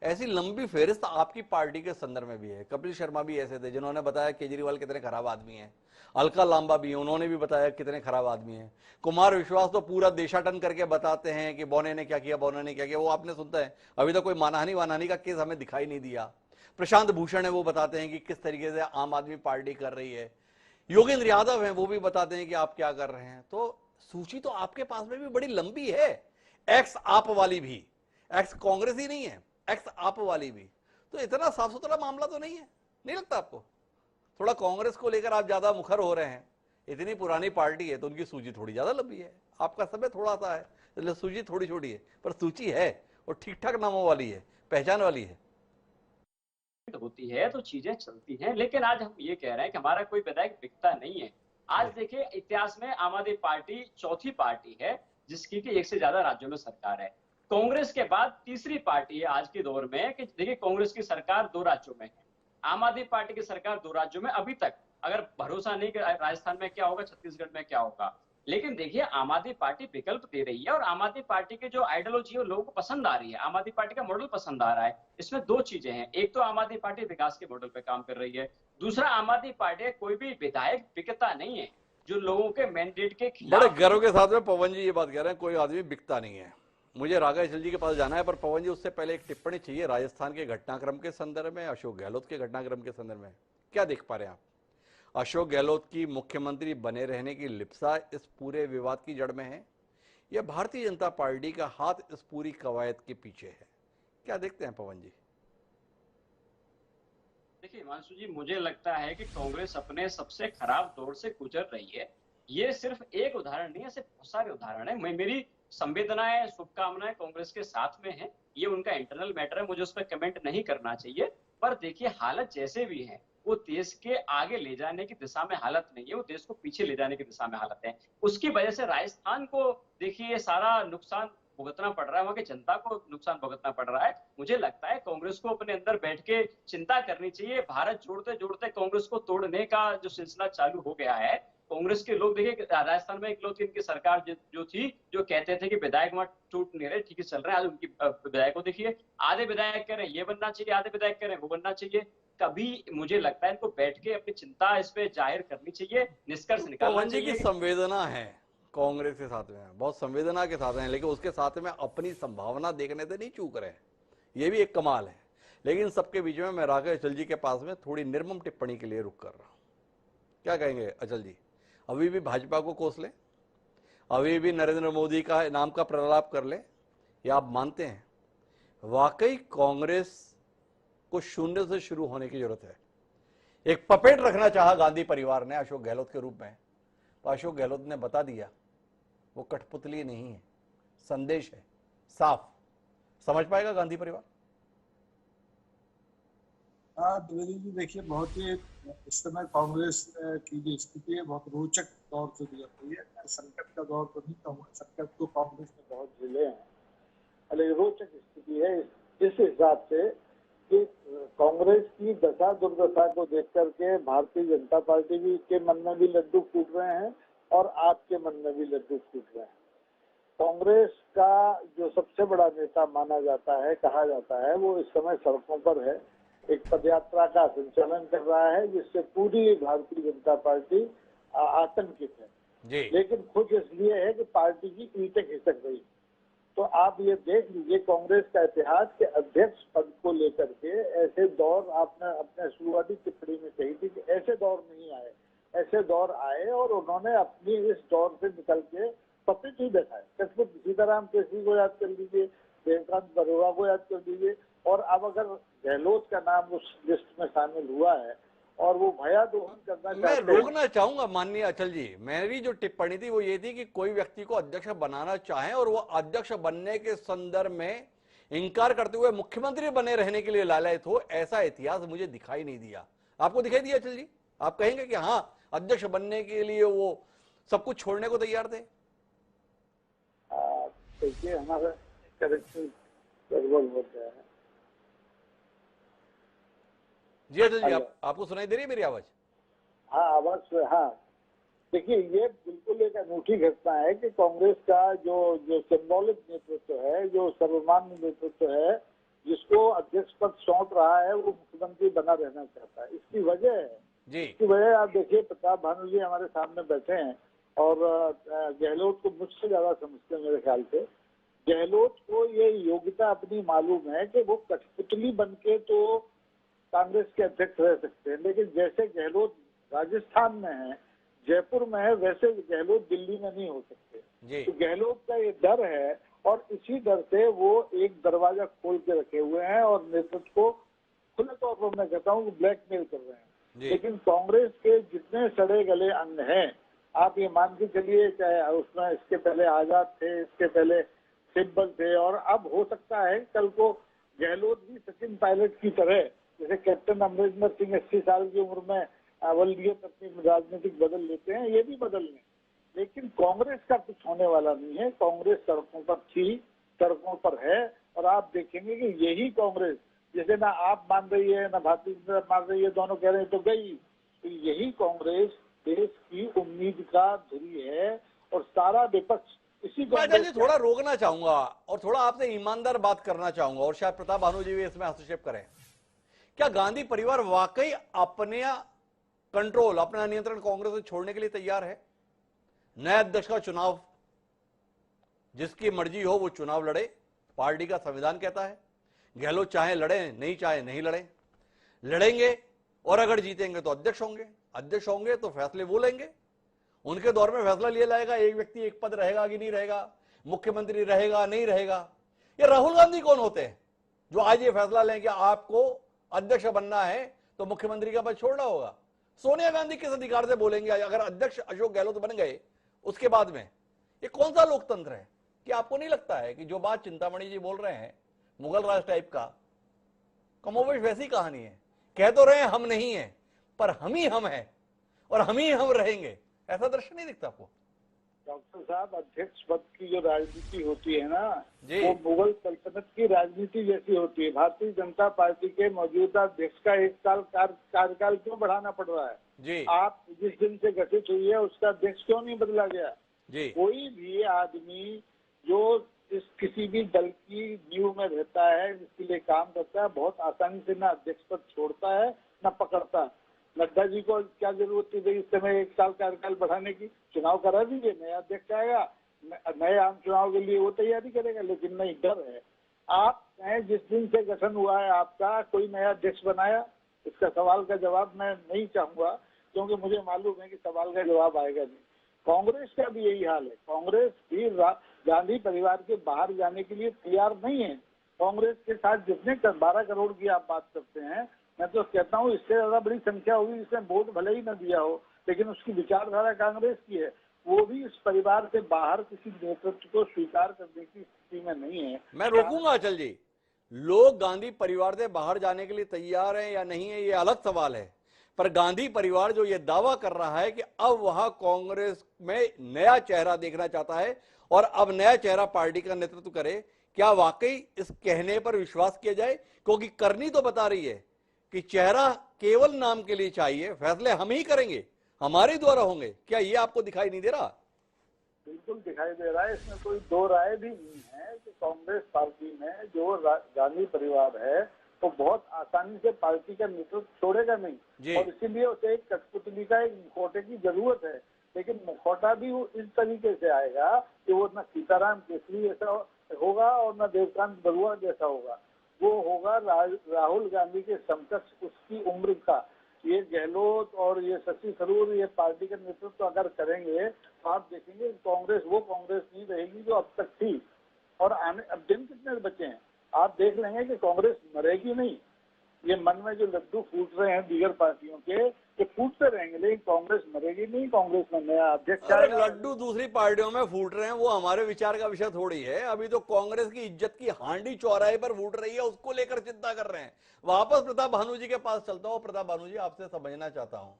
ऐसी लंबी फेहरिस्त आपकी पार्टी के संदर्भ में भी है। कपिल शर्मा भी ऐसे थे जिन्होंने बताया केजरीवाल कितने खराब आदमी हैं। अलका लांबा भी, उन्होंने भी बताया कितने खराब आदमी हैं। कुमार विश्वास तो पूरा देशाटन करके बताते हैं कि बौने ने क्या किया, बौने ने क्या किया, वो आपने सुनता है। अभी तक कोई मानहानि वानहानि का केस हमें दिखाई नहीं दिया। प्रशांत भूषण है, वो बताते हैं कि किस तरीके से आम आदमी पार्टी कर रही है। योगेंद्र यादव है, वो भी बताते हैं कि आप क्या कर रहे हैं। तो सूची तो आपके पास में भी बड़ी लंबी है। एक्स आप वाली भी, एक्स कांग्रेस ही नहीं है, एक्स आप वाली भी। तो इतना साफ सुथरा मामला तो नहीं है, नहीं लगता आपको? थोड़ा कांग्रेस को लेकर आप ज्यादा मुखर हो रहे हैं। इतनी पुरानी पार्टी है तो उनकी सूची थोड़ी ज्यादा लंबी है, आपका समय थोड़ा सा है, इसलिए सूची थोड़ी छोटी है, पर सूची है और ठीक ठाक नामों वाली है, पहचान वाली है।
होती है तो चीजें चलती हैं, लेकिन आज हम ये कह रहे हैं कि हमारा कोई विधायक बिकता नहीं है। आज देखिए इतिहास में आम आदमी पार्टी चौथी पार्टी है जिसकी कि एक से ज्यादा राज्यों में सरकार है। कांग्रेस के बाद तीसरी पार्टी है आज के दौर में कि देखिए कांग्रेस की सरकार 2 राज्यों में है, आम आदमी पार्टी की सरकार 2 राज्यों में अभी तक, अगर भरोसा नहीं कि राजस्थान में क्या होगा, छत्तीसगढ़ में क्या होगा, लेकिन देखिए आम आदमी पार्टी विकल्प दे रही है और आम आदमी पार्टी की जो आइडियोलॉजी है वो लोगों को पसंद आ रही है, आम आदमी पार्टी का मॉडल पसंद आ रहा है। इसमें 2 चीजें हैं, एक तो आम आदमी पार्टी विकास के मॉडल पे काम कर रही है, दूसरा आम आदमी पार्टी कोई भी विधायक बिकता नहीं है जो लोगों के मैंडेट के
बड़े
खिलाफ।
गर्व के साथ में पवन जी ये बात कह रहे हैं, कोई आदमी बिकता नहीं है। मुझे राघव अचल जी के पास जाना है, पर पवन जी उससे पहले एक टिप्पणी चाहिए राजस्थान के घटनाक्रम के संदर्भ में, अशोक गहलोत के घटनाक्रम के संदर्भ में क्या देख पा रहे हैं आप? अशोक गहलोत की मुख्यमंत्री बने रहने की लिप्सा इस पूरे विवाद की जड़ में है या भारतीय जनता पार्टी का हाथ इस पूरी कवायद के पीछे है? क्या देखते हैं पवन जी?
देखिए हिमांशु जी, मुझे लगता है कि कांग्रेस अपने सबसे खराब दौर से गुजर रही है। ये सिर्फ एक उदाहरण नहीं है, ऐसे बहुत सारे उदाहरण है। मेरी संवेदनाएं, शुभकामनाएं कांग्रेस के साथ में है, ये उनका इंटरनल मैटर है, मुझे उस पर कमेंट नहीं करना चाहिए। पर देखिए हालत जैसे भी है, वो देश के आगे ले जाने की दिशा में हालत नहीं है, वो देश को पीछे ले जाने की दिशा में हालत है। उसकी वजह से राजस्थान को देखिए सारा नुकसान भुगतना पड़ रहा है, वहां की जनता को नुकसान भुगतना पड़ रहा है। मुझे लगता है कांग्रेस को अपने अंदर बैठ के चिंता करनी चाहिए। भारत जोड़ते जोड़ते कांग्रेस को तोड़ने का जो सिलसिला चालू हो गया है, कांग्रेस के लोग देखिए राजस्थान में इकलौती इनकी सरकार जो थी, जो कहते थे कि विधायक वहां टूट नहीं रहे, ठीक है चल रहे हैं, आज उनकी विधायक को देखिए, आधे विधायक कह रहे हैं ये बनना चाहिए, आधे विधायक कह रहे हैं वो बनना चाहिए। कभी मुझे लगता है इनको बैठ के अपनी चिंता इस पे जाहिर करनी चाहिए, निष्कर्ष निकालना
पवन जी की
चाहिए।
संवेदना है कांग्रेस के साथ में, बहुत संवेदना के साथ हैं, लेकिन उसके साथ में अपनी संभावना देखने से नहीं चूक रहे हैं, ये भी एक कमाल है। लेकिन सबके बीच में मैं राघव अचल जी के पास में थोड़ी निर्मम टिप्पणी के लिए रुक कर रहा हूं। क्या कहेंगे अचल जी? अभी भी भाजपा को कोस ले, अभी भी नरेंद्र मोदी का नाम का प्रलाप कर ले, या आप मानते हैं वाकई कांग्रेस को शून्य से शुरू होने की जरूरत है? एक पपेट रखना चाहा गांधी परिवार ने अशोक गहलोत के रूप में, तो अशोक गहलोत ने बता दिया वो कठपुतली नहीं है, संदेश है साफ। समझ पाएगा गांधी परिवार?
हाँ द्विवेदी जी, देखिए बहुत ही इस समय कांग्रेस की जो स्थिति है बहुत रोचक दौर से गुजर रही है। मैं संकट का दौर तो नहीं कहूँगा, संकट तो कांग्रेस ने बहुत झेले हैं, लेकिन रोचक स्थिति है इस हिसाब से कि कांग्रेस की दशा दुर्दशा को देख करके भारतीय जनता पार्टी भी के मन में भी लड्डू फूट रहे हैं और आपके मन में भी लड्डू फूट रहे हैं। कांग्रेस का जो सबसे बड़ा नेता माना जाता है, कहा जाता है, वो इस समय सड़कों पर है, एक पदयात्रा का संचालन कर रहा है जिससे पूरी भारतीय जनता पार्टी आतंकित है
जी।
लेकिन खुश इसलिए है कि पार्टी की ईंटें खिसक गई। तो आप ये देख लीजिए कांग्रेस का इतिहास के अध्यक्ष पद को लेकर के ऐसे दौर, आपने अपने शुरुआती टिप्पणी में कही थी कि ऐसे दौर नहीं आए, ऐसे दौर आए और उन्होंने अपनी इस दौर से निकल के पपेट ही बैठा है। कठपुत सीताराम केसरी को याद कर लीजिए, देवकांत बरोड़ा को याद कर लीजिए, और अब अगर गहलोत का नाम उस लिस्ट में शामिल हुआ है और वो भया दोहन करना
मैं
चाहते हैं।
रोकना चाहूंगा माननीय अचल जी, मेरी जो टिप्पणी थी वो ये थी कि कोई व्यक्ति को अध्यक्ष बनाना चाहे और वो अध्यक्ष बनने के संदर्भ में इंकार करते हुए मुख्यमंत्री बने रहने के लिए लालयित हो, ऐसा इतिहास मुझे दिखाई नहीं दिया। आपको दिखाई दिया अचल जी? आप कहेंगे कि हाँ अध्यक्ष बनने के लिए वो सब कुछ छोड़ने को तैयार थे?
देखिए हमारा करेक्शन गड़बड़ हो गया है।
जी अचल जी, आपको सुनाई दे रही है मेरी आवाज?
हाँ आवाज, हाँ देखिए ये बिल्कुल एक अनूठी घटना है कि कांग्रेस का जो सिंबॉलिक नेतृत्व है, जो सर्वमान्य नेतृत्व है, जिसको अध्यक्ष पद सौंप रहा है, वो मुख्यमंत्री बना रहना चाहता है। इसकी वजह है
जी,
इसकी वजह आप देखिए, प्रताप भानु जी हमारे सामने बैठे हैं और गहलोत को मुझसे ज्यादा समझते हैं मेरे ख्याल से। गहलोत को ये योग्यता अपनी मालूम है कि वो कठपुतली बन के तो कांग्रेस के अध्यक्ष रह सकते हैं, लेकिन जैसे गहलोत राजस्थान में है, जयपुर में है, वैसे गहलोत दिल्ली में नहीं हो सकते। तो गहलोत का ये डर है और इसी डर से वो एक दरवाजा खोल के रखे हुए हैं और नेतृत्व को खुले तौर पर मैं कहता हूँ ब्लैकमेल कर रहे हैं। लेकिन कांग्रेस के जितने सड़े गले अंग हैं, आप ये मान के चलिए, चाहे उसमें इसके पहले आजाद थे, इसके पहले सिब्बल थे, और अब हो सकता है कल को गहलोत भी सचिन पायलट की तरह, जैसे कैप्टन अमरिंदर सिंह 80 साल की उम्र में अवलियत अपनी राजनीतिक बदल लेते हैं, ये भी बदल लें। लेकिन कांग्रेस का कुछ होने वाला नहीं है। कांग्रेस सड़कों पर थी, सड़कों पर है, और आप देखेंगे कि यही कांग्रेस जैसे ना आप मान रही है ना भारतीय जनता मान रही है, दोनों कह रहे हैं तो गई। तो यही कांग्रेस देश की उम्मीद का धुरी है और सारा विपक्ष इसी
मैं अटल जी
कांग्रेस
थोड़ा रोकना चाहूंगा और थोड़ा आपसे ईमानदार बात करना चाहूंगा, और शायद प्रताप भानु जी भी इसमें हस्तक्षेप करें। क्या गांधी परिवार वाकई अपने कंट्रोल, अपना नियंत्रण कांग्रेस से छोड़ने के लिए तैयार है? नए अध्यक्ष का चुनाव, जिसकी मर्जी हो वो चुनाव लड़े, पार्टी का संविधान कहता है। गहलोत चाहे लड़े, नहीं चाहे नहीं लड़े, लड़ेंगे और अगर जीतेंगे तो अध्यक्ष होंगे, अध्यक्ष होंगे तो फैसले वो लेंगे। उनके दौर में फैसला लिया जाएगा एक व्यक्ति एक पद रहेगा कि नहीं रहेगा, मुख्यमंत्री रहेगा नहीं रहेगा। ये राहुल गांधी कौन होते हैं जो आज ये फैसला लें कि आपको अध्यक्ष बनना है तो मुख्यमंत्री का पद छोड़ना होगा? सोनिया गांधी किस अधिकार से बोलेंगे अगर अध्यक्ष अशोक गहलोत बन गए उसके बाद में? ये कौन सा लोकतंत्र है? कि आपको नहीं लगता है कि जो बात चिंतामणि जी बोल रहे हैं मुगल राज टाइप का, कमोबेश वैसी कहानी है? कह तो रहे हैं हम नहीं है, पर हम ही हम है और हम ही हम रहेंगे। ऐसा दृश्य नहीं दिखता आपको?
डॉक्टर साहब, अध्यक्ष पद की जो राजनीति होती है ना,
जी।
वो मुगल सल्तनत की राजनीति जैसी होती है। भारतीय जनता पार्टी के मौजूदा अध्यक्ष का 1 साल कार्यकाल क्यों बढ़ाना पड़ रहा है?
जी
आप जिस दिन से गठित हुई है उसका अध्यक्ष क्यों नहीं बदला गया?
जी
कोई भी आदमी जो इस किसी भी दल की नींव में रहता है, जिसके लिए काम करता है, बहुत आसानी से ना अध्यक्ष पद छोड़ता है ना पकड़ता है। नड्डा जी को क्या जरूरत थी इस समय 1 साल कार्यकाल बढ़ाने की? चुनाव करा दीजिए, नया अध्यक्ष आएगा, नए आम चुनाव के लिए वो तैयारी करेगा। लेकिन नहीं, डर है। आप जिस दिन से गठन हुआ है आपका, कोई नया अध्यक्ष बनाया? इसका सवाल का जवाब मैं नहीं चाहूंगा, क्योंकि मुझे मालूम है कि सवाल का जवाब आएगा नहीं। कांग्रेस का भी यही हाल है। कांग्रेस भी गांधी परिवार के बाहर जाने के लिए तैयार नहीं है। कांग्रेस के साथ जितने 12 करोड़ की आप बात करते हैं, मैं तो कहता हूँ इससे ज्यादा बड़ी संख्या होगी जिसने वोट भले ही न दिया हो, लेकिन उसकी विचारधारा कांग्रेस की है। वो भी इस परिवार से बाहर किसी नेतृत्व को स्वीकार करने की स्थिति में नहीं है।
मैं रोकूंगा अचल जी। लोग गांधी परिवार से बाहर जाने के लिए तैयार हैं या नहीं है ये अलग सवाल है, पर गांधी परिवार जो ये दावा कर रहा है कि अब वहां कांग्रेस में नया चेहरा देखना चाहता है और अब नया चेहरा पार्टी का नेतृत्व करे, क्या वाकई इस कहने पर विश्वास किया जाए? क्योंकि करनी तो बता रही है कि चेहरा केवल नाम के लिए चाहिए, फैसले हम ही करेंगे, हमारे द्वारा होंगे। क्या ये आपको दिखाई नहीं दे रहा?
बिल्कुल दिखाई दे रहा है। इसमें कोई दो राय भी नहीं है कि कांग्रेस पार्टी में जो गांधी परिवार है वो बहुत आसानी से पार्टी का नेतृत्व छोड़ेगा नहीं, और इसीलिए उसे एक कठपुतली का, एक मुखौटे की जरूरत है। लेकिन मुखौटा भी वो इस तरीके से आएगा कि वो न सीताराम केसरी जैसा होगा और न देवकांत बरुआ जैसा होगा। वो होगा राहुल गांधी के समकक्ष, उसकी उम्र का। ये गहलोत और ये शशि थरूर ये पार्टी का नेतृत्व अगर करेंगे तो आप देखेंगे कांग्रेस वो कांग्रेस नहीं रहेगी जो अब तक थी। और आने अब दिन कितने बचे हैं, आप देख लेंगे कि कांग्रेस मरेगी नहीं। ये मन में जो लड्डू फूट रहे हैं दीगर पार्टियों के, ये फूटते रहेंगे, लेकिन कांग्रेस मरेगी नहीं। कांग्रेस में नया अध्यक्ष आएगा।
लड्डू दूसरी पार्टियों में फूट रहे हैं, वो हमारे विचार का विषय थोड़ी है। अभी तो कांग्रेस की इज्जत की हांडी चौराहे पर फूट रही है, उसको लेकर चिंता कर रहे हैं। वापस प्रताप भानु जी के पास चलता हूं। प्रताप भानु जी, आपसे समझना चाहता हूं,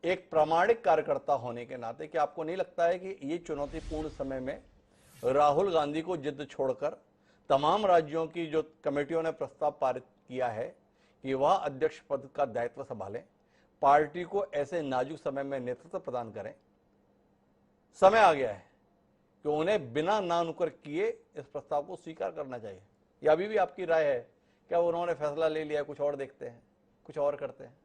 एक प्रामाणिक कार्यकर्ता होने के नाते, कि आपको नहीं लगता है कि ये चुनौतीपूर्ण समय में राहुल गांधी को जिद छोड़कर तमाम राज्यों की जो कमेटियों ने प्रस्ताव पारित किया है कि वह अध्यक्ष पद का दायित्व संभालें, पार्टी को ऐसे नाजुक समय में नेतृत्व प्रदान करें, समय आ गया है कि उन्हें बिना नानुकर किए इस प्रस्ताव को स्वीकार करना चाहिए? या अभी भी आपकी राय है क्या उन्होंने फैसला ले लिया, कुछ और देखते हैं, कुछ और करते हैं?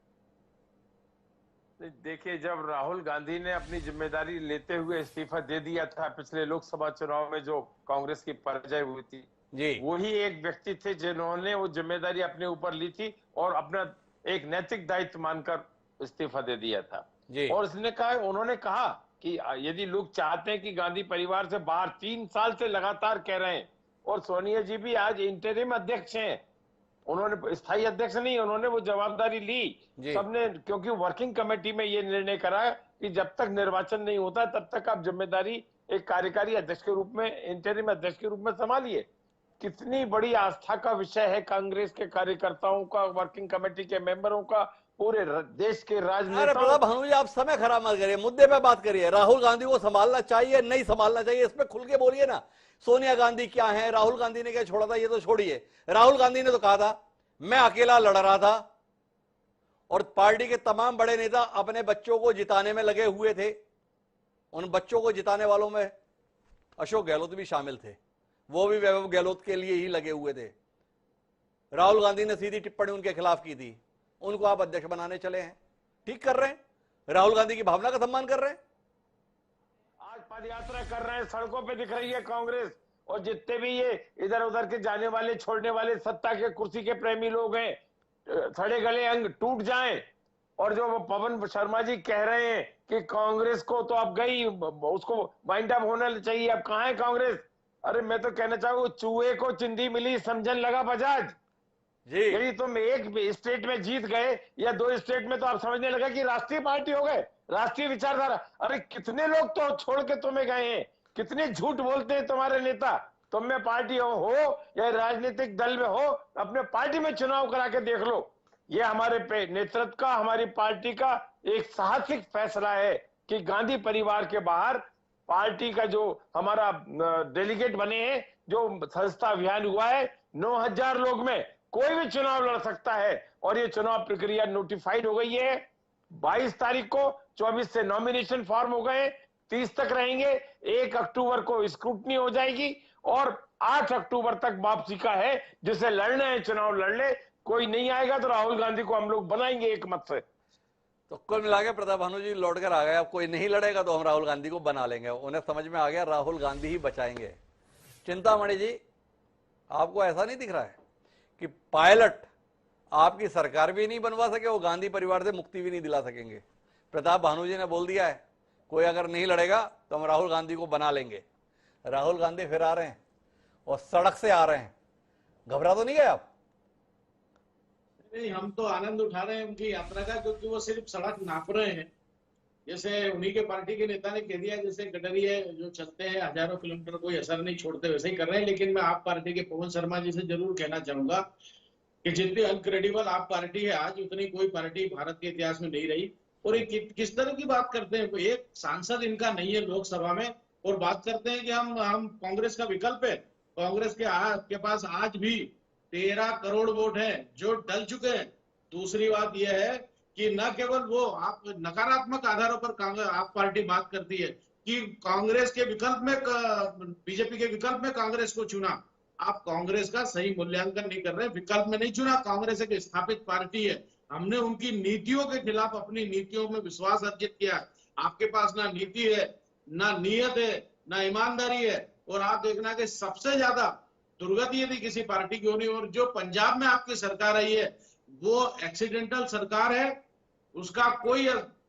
देखिए, जब राहुल गांधी ने अपनी जिम्मेदारी लेते हुए इस्तीफा दे दिया था पिछले लोकसभा चुनाव में जो कांग्रेस की पराजय हुई थी
जी,
वही एक व्यक्ति थे जिन्होंने वो जिम्मेदारी अपने ऊपर ली थी और अपना एक नैतिक दायित्व मानकर इस्तीफा दे दिया था।
जी।
और उन्होंने कहा कि यदि लोग चाहते हैं कि गांधी परिवार से बाहर 3 साल से लगातार कह रहे हैं, और सोनिया जी भी आज इंटरिम अध्यक्ष हैं, उन्होंने स्थायी अध्यक्ष नहीं, उन्होंने वो जवाबदारी ली सबने, क्योंकि वर्किंग कमेटी में ये निर्णय करा कि जब तक निर्वाचन नहीं होता तब तक आप जिम्मेदारी एक कार्यकारी अध्यक्ष के रूप में, इंटरिम अध्यक्ष के रूप में संभालिए। कितनी बड़ी आस्था का विषय है कांग्रेस के कार्यकर्ताओं का, वर्किंग कमेटी के मेंबरों का पूरे देश के
अरे
राजनेताओं।
प्रताप भानु जी, आप समय खराब मत करिए, मुद्दे पे बात करिए। राहुल गांधी को संभालना चाहिए नहीं संभालना चाहिए, इस पे खुल के बोलिए ना। सोनिया गांधी क्या है, राहुल गांधी ने क्या छोड़ा था, ये तो छोड़िए। राहुल गांधी ने तो कहा था मैं अकेला लड़ रहा था, और पार्टी के तमाम बड़े नेता अपने बच्चों को जिताने में लगे हुए थे। उन बच्चों को जिताने वालों में अशोक गहलोत भी शामिल थे, वो भी वैभव गहलोत के लिए ही लगे हुए थे। राहुल गांधी ने सीधी टिप्पणी उनके खिलाफ की थी, उनको आप अध्यक्ष बनाने चले हैं। ठीक कर रहे हैं, राहुल गांधी की भावना का सम्मान कर रहे हैं।
आज पद यात्रा कर रहे हैं, सड़कों पे दिख रही है कांग्रेस, और जितने भी ये इधर उधर के जाने वाले छोड़ने वाले सत्ता के कुर्सी के प्रेमी लोग हैं, सड़े गले अंग टूट जाएं। और जो वो पवन शर्मा जी कह रहे हैं कि कांग्रेस को तो अब गई, उसको वाइंड अप होना चाहिए, अब कहां है कांग्रेस? अरे मैं तो कहना चाहूँ, चूहे को चिंदी मिली समझन लगा बजाज
जी।
यही तुम एक स्टेट में जीत गए या 2 स्टेट में तो आप समझने लगा कि राष्ट्रीय पार्टी हो गए, राष्ट्रीय विचारधारा। अरे कितने लोग तो छोड़ के तुम्हें गए हैं, कितने झूठ बोलते हैं तुम्हारे नेता। तुम में पार्टी हो या राजनीतिक दल में हो, अपने पार्टी में चुनाव करा के देख लो। ये हमारे नेतृत्व का, हमारी पार्टी का एक साहसिक फैसला है कि गांधी परिवार के बाहर पार्टी का जो हमारा डेलीगेट बने हैं, जो संस्था अभियान हुआ है, 9000 लोग में कोई भी चुनाव लड़ सकता है। और ये चुनाव प्रक्रिया नोटिफाइड हो गई है 22 तारीख को, 24 से नॉमिनेशन फॉर्म हो गए, 30 तक रहेंगे, 1 अक्टूबर को स्क्रूटनी हो जाएगी, और 8 अक्टूबर तक वापसी का है। जिसे लड़ना है चुनाव लड़ ले, कोई नहीं आएगा तो राहुल गांधी को हम लोग बनाएंगे एक मत से।
तो कुल मिला के प्रताप भानु जी लौट कर आ गए, अब कोई नहीं लड़ेगा तो हम राहुल गांधी को बना लेंगे। उन्हें समझ में आ गया राहुल गांधी ही बचाएंगे। चिंतामणि जी, आपको ऐसा नहीं दिख रहा है कि पायलट आपकी सरकार भी नहीं बनवा सके, वो गांधी परिवार से मुक्ति भी नहीं दिला सकेंगे? प्रताप भानु जी ने बोल दिया है कोई अगर नहीं लड़ेगा तो हम राहुल गांधी को बना लेंगे। राहुल गांधी फिर आ रहे हैं और सड़क से आ रहे हैं, घबरा तो नहीं गए आप?
नहीं, हम तो आनंद उठा रहे हैं उनकी यात्रा का, क्योंकि वो सिर्फ सड़क नाप रहे हैं। जैसे उन्हीं के पार्टी के नेता ने कह दिया, जैसे गडरिये जो चलते हैं हजारों किलोमीटर कोई असर नहीं छोड़ते, वैसे ही कर रहे हैं। लेकिन मैं आप पार्टी के पवन शर्मा जी से जरूर कहना चाहूंगा कि जितनी अनक्रेडिबल आप पार्टी है आज, उतनी कोई पार्टी भारत के इतिहास में नहीं रही। और ये किस तरह की बात करते हैं, एक सांसद इनका नहीं है लोकसभा में, और बात करते हैं कि हम कांग्रेस का विकल्प है। कांग्रेस के पास आज भी 13 करोड़ वोट है जो डल चुके हैं। दूसरी बात यह है कि न केवल वो आप नकारात्मक आधारों पर आप पार्टी बात करती है कि कांग्रेस के विकल्प में, बीजेपी के विकल्प में कांग्रेस को चुना। आप कांग्रेस का सही मूल्यांकन नहीं कर रहे, विकल्प में नहीं चुना। कांग्रेस एक स्थापित पार्टी है, हमने उनकी नीतियों के खिलाफ अपनी नीतियों में विश्वास अर्जित किया। आपके पास ना नीति है, ना नीयत है, ना ईमानदारी है। और आप देखना कि सबसे ज्यादा दुर्गति यदि किसी पार्टी की होनी, और जो पंजाब में आपकी सरकार आई है वो एक्सीडेंटल सरकार है, उसका कोई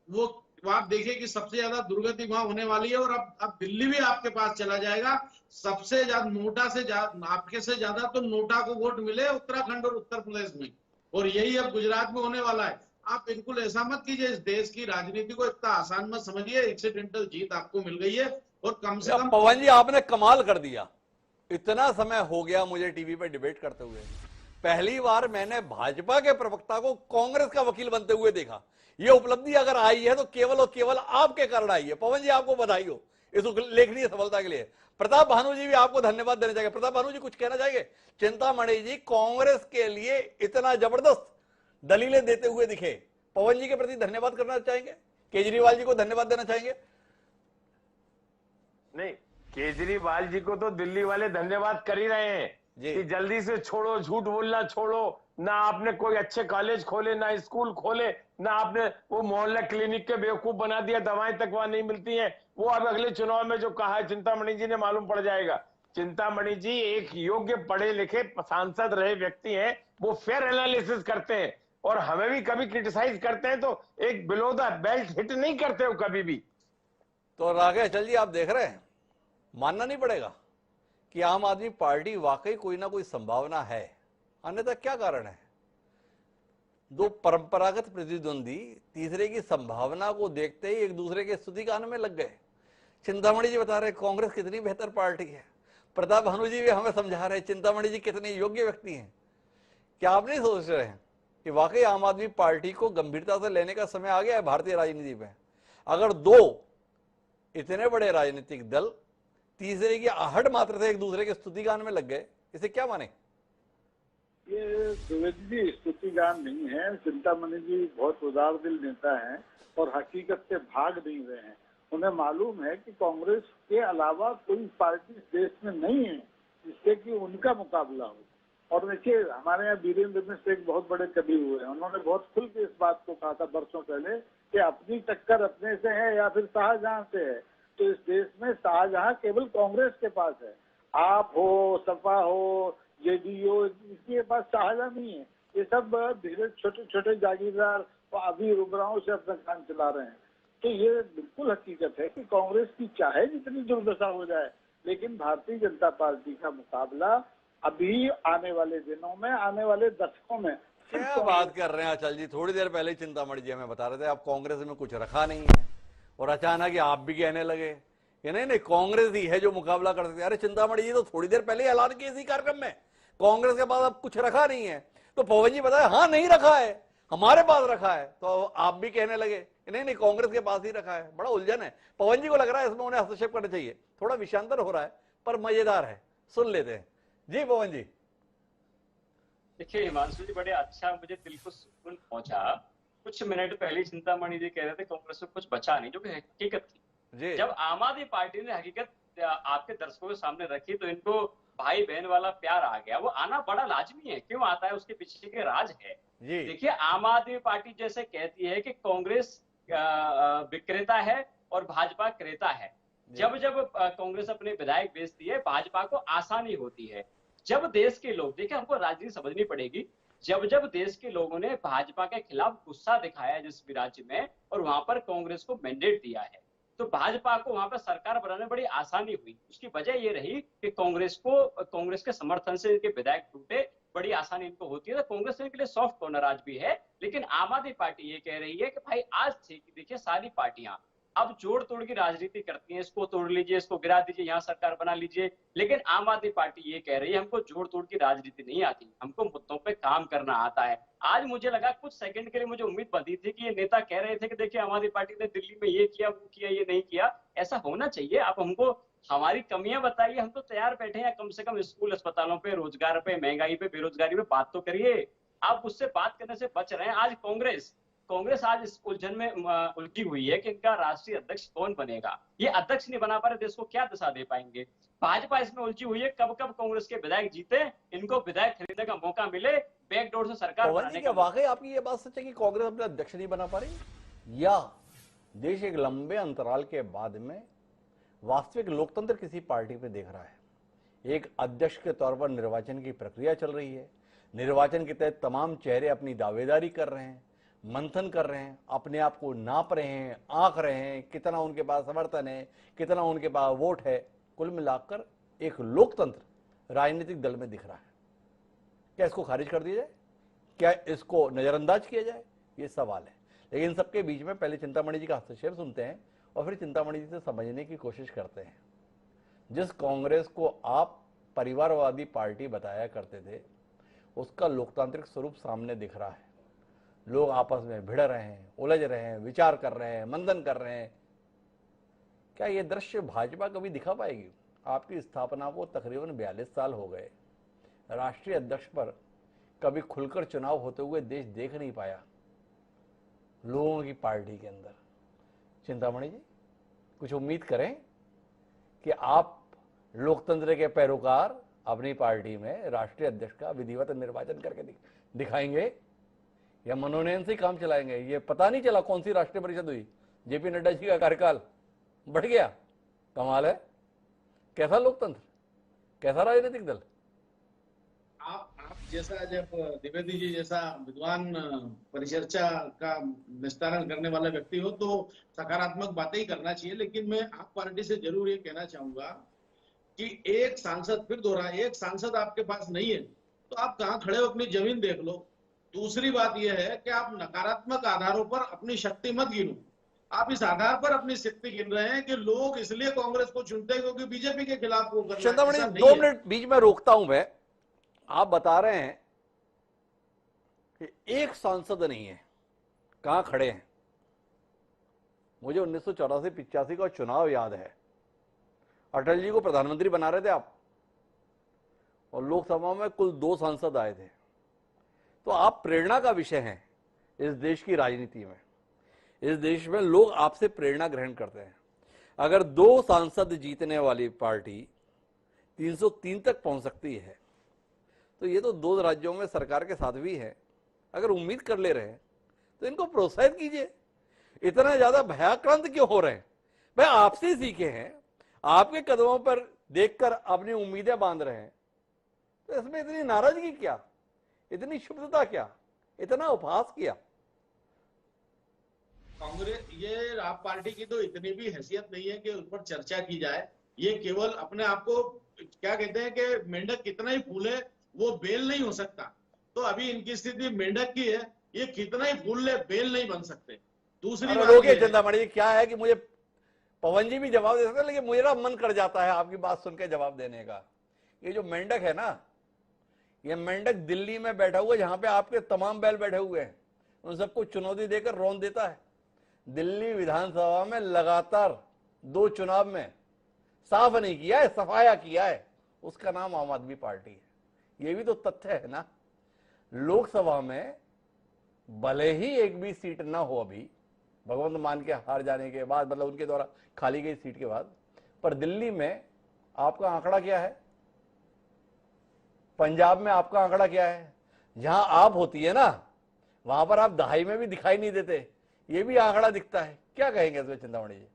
वो आप देखिए कि सबसे ज्यादा दुर्गति वहां होने वाली है। और अब दिल्ली भी आपके पास चला जाएगा, सबसे ज्यादा नोटा से आपके से ज्यादा तो नोटा को वोट मिले उत्तराखंड और उत्तर प्रदेश में, और यही अब गुजरात में होने वाला है। आप बिल्कुल ऐसा मत कीजिए, इस देश की राजनीति को इतना आसान मत समझिए। एक्सीडेंटल जीत आपको मिल गई है, और कम से कम
पवन जी आपने कमाल कर दिया। इतना समय हो गया मुझे टीवी पे डिबेट करते हुए, पहली बार मैंने भाजपा के प्रवक्ता को कांग्रेस का वकील बनते हुए देखा। यह उपलब्धि अगर आई है तो केवल और केवल आपके कारण आई है। पवन जी आपको बधाई हो इस उल्लेखनीय सफलता के लिए। प्रताप भानु जी भी आपको धन्यवाद देना चाहिए। प्रताप भानु जी कुछ कहना चाहेंगे? चिंतामणि जी कांग्रेस के लिए इतना जबरदस्त दलीलें देते हुए दिखे, पवन जी के प्रति धन्यवाद करना चाहेंगे? केजरीवाल जी को धन्यवाद देना चाहेंगे?
नहीं, केजरीवाल जी को तो दिल्ली वाले धन्यवाद कर ही रहे हैं कि जल्दी से छोड़ो, झूठ बोलना छोड़ो। ना आपने कोई अच्छे कॉलेज खोले, ना स्कूल खोले, ना आपने वो मोहल्ला क्लिनिक के बेवकूफ बना दिया, दवाएं तक वहां नहीं मिलती हैं। वो अब अगले चुनाव में जो कहा है चिंतामणि जी ने, मालूम पड़ जाएगा। चिंतामणि जी एक योग्य पढ़े लिखे सांसद रहे व्यक्ति हैं, वो फेयर एनालिसिस करते हैं, और हमें भी कभी क्रिटिसाइज करते हैं तो एक बिलो द बेल्ट हिट नहीं करते हो कभी भी।
तो राकेश जी आप देख रहे हैं, मानना नहीं पड़ेगा कि आम आदमी पार्टी वाकई कोई ना कोई संभावना है, अन्यथा क्या कारण है? दो परंपरागत प्रतिद्वंदी तीसरे की संभावना को देखते ही एक दूसरे के स्तुति गान में लग गए। चिंतामणि जी बता रहे कांग्रेस कितनी बेहतर पार्टी है, प्रताप भानु जी भी हमें समझा रहे चिंतामणि जी कितने योग्य व्यक्ति हैं। क्या आप नहीं सोच रहे हैं कि वाकई आम आदमी पार्टी को गंभीरता से लेने का समय आ गया है भारतीय राजनीति में। अगर दो इतने बड़े राजनीतिक दल तीसरे की आहट मात्र से एक दूसरे के स्तुतिगान में लग गए, इसे क्या माने?
ये द्विवेदी जी स्तुतिगान नहीं है। चिंतामणि जी बहुत उदार दिल नेता हैं और हकीकत से भाग नहीं रहे हैं। उन्हें मालूम है कि कांग्रेस के अलावा कोई पार्टी इस देश में नहीं है जिससे कि उनका मुकाबला हो। और देखिए, हमारे यहाँ वीरेंद्र मिश्र एक बहुत बड़े कवि हुए हैं, उन्होंने बहुत खुल के इस बात को कहा था वर्षों पहले कि अपनी टक्कर अपने से है या फिर शाहजहां से है। तो इस देश में शाहजहां केवल कांग्रेस के पास है। आप हो, सपा हो, जेडीयू, इसके पास शाहजहां नहीं है। ये सब धीरे छोटे छोटे जागीरदार और अभी रुबराओं से अपना काम चला रहे हैं। तो ये बिल्कुल हकीकत है कि कांग्रेस की चाहे जितनी दुर्दशा हो जाए, लेकिन भारतीय जनता पार्टी का मुकाबला अभी आने वाले दिनों में, आने वाले दशकों में।
क्या बात कर रहे हैं अचल जी? थोड़ी देर पहले चिंतामणि जी हमें बता रहे थे आप कांग्रेस में कुछ रखा नहीं है, और अचानक ही आप भी कहने लगे कि नहीं नहीं कांग्रेस ही है जो मुकाबला कर सकती है। अरे चिंतामणि जी तो थोड़ी देर पहले ऐलान किए इसी कार्यक्रम में कांग्रेस के पास अब कुछ रखा नहीं है। तो पवन जी बताए हाँ नहीं रखा है, हमारे पास रखा है। तो आप भी कहने लगे नहीं नहीं कांग्रेस के पास ही रखा है। बड़ा उलझन है। पवन जी को लग रहा है इसमें उन्हें हस्तक्षेप करना चाहिए। थोड़ा विषयांतर हो रहा है पर मजेदार है, सुन लेते हैं। जी पवन जी।
देखिए हिमांशु जी, बड़े अच्छा मुझे दिल को सुकून पहुंचा। कुछ मिनट पहले चिंतामणि जी कह रहे थे कांग्रेस में कुछ बचा नहीं, जो कि हकीकत थी। जब आम आदमी पार्टी ने हकीकत आपके दर्शकों के सामने रखी तो इनको भाई बहन वाला प्यार आ गया। वो आना बड़ा लाजमी है। क्यों आता है उसके पीछे के राज है। देखिए, आम आदमी पार्टी जैसे कहती है कि कांग्रेस विक्रेता है और भाजपा क्रेता है। जब जब कांग्रेस अपने विधायक बेचती है, भाजपा को आसानी होती है। जब देश के लोग, देखिए हमको राजनीति समझनी पड़ेगी, जब जब देश के लोगों ने भाजपा के खिलाफ गुस्सा दिखाया जिस भी राज्य में, और वहां पर कांग्रेस को मैंडेट दिया है, तो भाजपा को वहां पर सरकार बनाने में बड़ी आसानी हुई। उसकी वजह ये रही कि कांग्रेस के समर्थन से इनके विधायक टूटे, बड़ी आसानी इनको होती है। तो कांग्रेस इनके लिए सॉफ्ट कॉर्नर आज भी है। लेकिन आम आदमी पार्टी ये कह रही है कि भाई आज से देखिए सारी पार्टियां अब जोड़ तोड़ की राजनीति करती हैं, इसको तोड़ लीजिए, इसको गिरा दीजिए, यहाँ सरकार बना लीजिए। लेकिन आम आदमी पार्टी ये कह रही है हमको जोड़ तोड़ की राजनीति नहीं आती, हमको मुद्दों पे काम करना आता है। आज मुझे लगा, कुछ सेकंड के लिए मुझे उम्मीद बंधी थी कि ये नेता कह रहे थे कि देखिए आम आदमी पार्टी ने दिल्ली में ये किया, वो किया, ये नहीं किया। ऐसा होना चाहिए। आप हमको हमारी कमियां बताइए, हम तो तैयार बैठे हैं। कम से कम स्कूल अस्पतालों पे, रोजगार पे, महंगाई पे, बेरोजगारी पे बात तो करिए। आप उससे बात करने से बच रहे हैं। आज कांग्रेस आज इस उलझन में उलझी हुई है कि इनका राष्ट्रीय अध्यक्ष कौन बनेगा। ये अध्यक्ष नहीं बना पा रहे, देश को क्या दिशा दे पाएंगे। भाजपा इसमें उलझी हुई है, कब कब कांग्रेस के विधायक जीते, इनको विधायक खरीदने का मौका मिले, बैकडोर से सरकार बनाने का।
वाकई आपकी ये बात सच है कि कांग्रेस अपने अध्यक्ष नहीं बना पा रही, या देश एक लंबे अंतराल के बाद में वास्तविक लोकतंत्र किसी पार्टी पे देख रहा है। एक अध्यक्ष के तौर पर निर्वाचन की प्रक्रिया चल रही है। निर्वाचन के तहत तमाम चेहरे अपनी दावेदारी कर रहे हैं, मंथन कर रहे हैं, अपने आप को नाप रहे हैं, आंक रहे हैं, कितना उनके पास समर्थन है, कितना उनके पास वोट है। कुल मिलाकर एक लोकतंत्र राजनीतिक दल में दिख रहा है। क्या इसको खारिज कर दिया जाए? क्या इसको नजरअंदाज किया जाए? ये सवाल है। लेकिन सबके बीच में पहले चिंतामणि जी का हस्तक्षेप सुनते हैं और फिर चिंतामणि जी से समझने की कोशिश करते हैं। जिस कांग्रेस को आप परिवारवादी पार्टी बताया करते थे, उसका लोकतांत्रिक स्वरूप सामने दिख रहा है। लोग आपस में भिड़ रहे हैं, उलझ रहे हैं, विचार कर रहे हैं, मंथन कर रहे हैं। क्या यह दृश्य भाजपा कभी दिखा पाएगी? आपकी स्थापना को तकरीबन 42 साल हो गए। राष्ट्रीय अध्यक्ष पर कभी खुलकर चुनाव होते हुए देश देख नहीं पाया लोगों की पार्टी के अंदर। चिंतामणि जी, कुछ उम्मीद करें कि आप लोकतंत्र के पैरोकार अपनी पार्टी में राष्ट्रीय अध्यक्ष का विधिवत निर्वाचन करके दिखाएंगे, या मनोनयन से काम चलाएंगे? ये पता नहीं चला कौन सी राष्ट्रीय परिषद हुई, जेपी नड्डा जी का कार्यकाल बढ़ गया। कमाल है। कैसा लोकतंत्र, कैसा राजनीतिक दल।
आप जैसा, जब द्विवेदी जी जैसा विद्वान परिचर्चा का विस्तारण करने वाला व्यक्ति हो तो सकारात्मक बातें ही करना चाहिए। लेकिन मैं आप पार्टी से जरूर ये कहना चाहूंगा कि एक सांसद, फिर दोहरा, एक सांसद आपके पास नहीं है तो आप कहाँ खड़े हो, अपनी जमीन देख लो। दूसरी बात यह है कि आप नकारात्मक आधारों पर अपनी शक्ति मत गिनो। आप इस आधार पर अपनी शक्ति गिन रहे हैं कि लोग इसलिए कांग्रेस को चुनते हैं क्योंकि बीजेपी के खिलाफ वो करना है।
2 मिनट बीच में रोकता हूं मैं। आप बता रहे हैं कि एक सांसद नहीं है, कहां खड़े हैं। मुझे 1984-85 का चुनाव याद है, अटल जी को प्रधानमंत्री बना रहे थे आप, और लोकसभा में कुल 2 सांसद आए थे। तो आप प्रेरणा का विषय हैं इस देश की राजनीति में। इस देश में लोग आपसे प्रेरणा ग्रहण करते हैं। अगर 2 सांसद जीतने वाली पार्टी 303 तक पहुंच सकती है, तो ये तो 2 राज्यों में सरकार के साथ भी है। अगर उम्मीद कर ले रहे हैं तो इनको प्रोत्साहित कीजिए। इतना ज्यादा भयाक्रांत क्यों हो रहे हैं? भाई आपसे सीखे हैं, आपके कदमों पर देखकर अपनी उम्मीदें बांध रहे हैं, तो इसमें इतनी नाराजगी क्या, इतनी क्षुब्धता क्या, इतना उपहास क्या?
कांग्रेस, ये आप पार्टी की तो इतनी भी हैसियत नहीं है कि उस पर चर्चा की जाए। ये केवल अपने आप को क्या कहते हैं कि मेंढक कितना ही फूले वो बेल नहीं हो सकता। तो अभी इनकी स्थिति मेंढक की है, ये कितना ही फूल ले बेल नहीं बन सकते। दूसरी बात
रोके
ये है-
चिंतामणि जी, क्या है कि मुझे पवन जी भी जवाब दे सकते हैं, लेकिन मेरा मन कर जाता है आपकी बात सुन के जवाब देने का। ये जो मेंढक है ना, ये मेंढक दिल्ली में बैठा हुआ है, जहां पे आपके तमाम बैल बैठे हुए हैं, उन सबको चुनौती देकर रौंद देता है। दिल्ली विधानसभा में लगातार 2 चुनाव में साफ नहीं किया है, सफाया किया है, उसका नाम आम आदमी पार्टी है। ये भी तो तथ्य है ना। लोकसभा में भले ही एक भी सीट ना हो अभी, भगवंत मान के हार जाने के बाद, मतलब उनके द्वारा खाली गई सीट के बाद, पर दिल्ली में आपका आंकड़ा क्या है, पंजाब में आपका आंकड़ा क्या है? जहां आप होती है ना, वहां पर आप दहाई में भी दिखाई नहीं देते, ये भी आंकड़ा दिखता है। क्या कहेंगे इसमें चिंतामणि जी?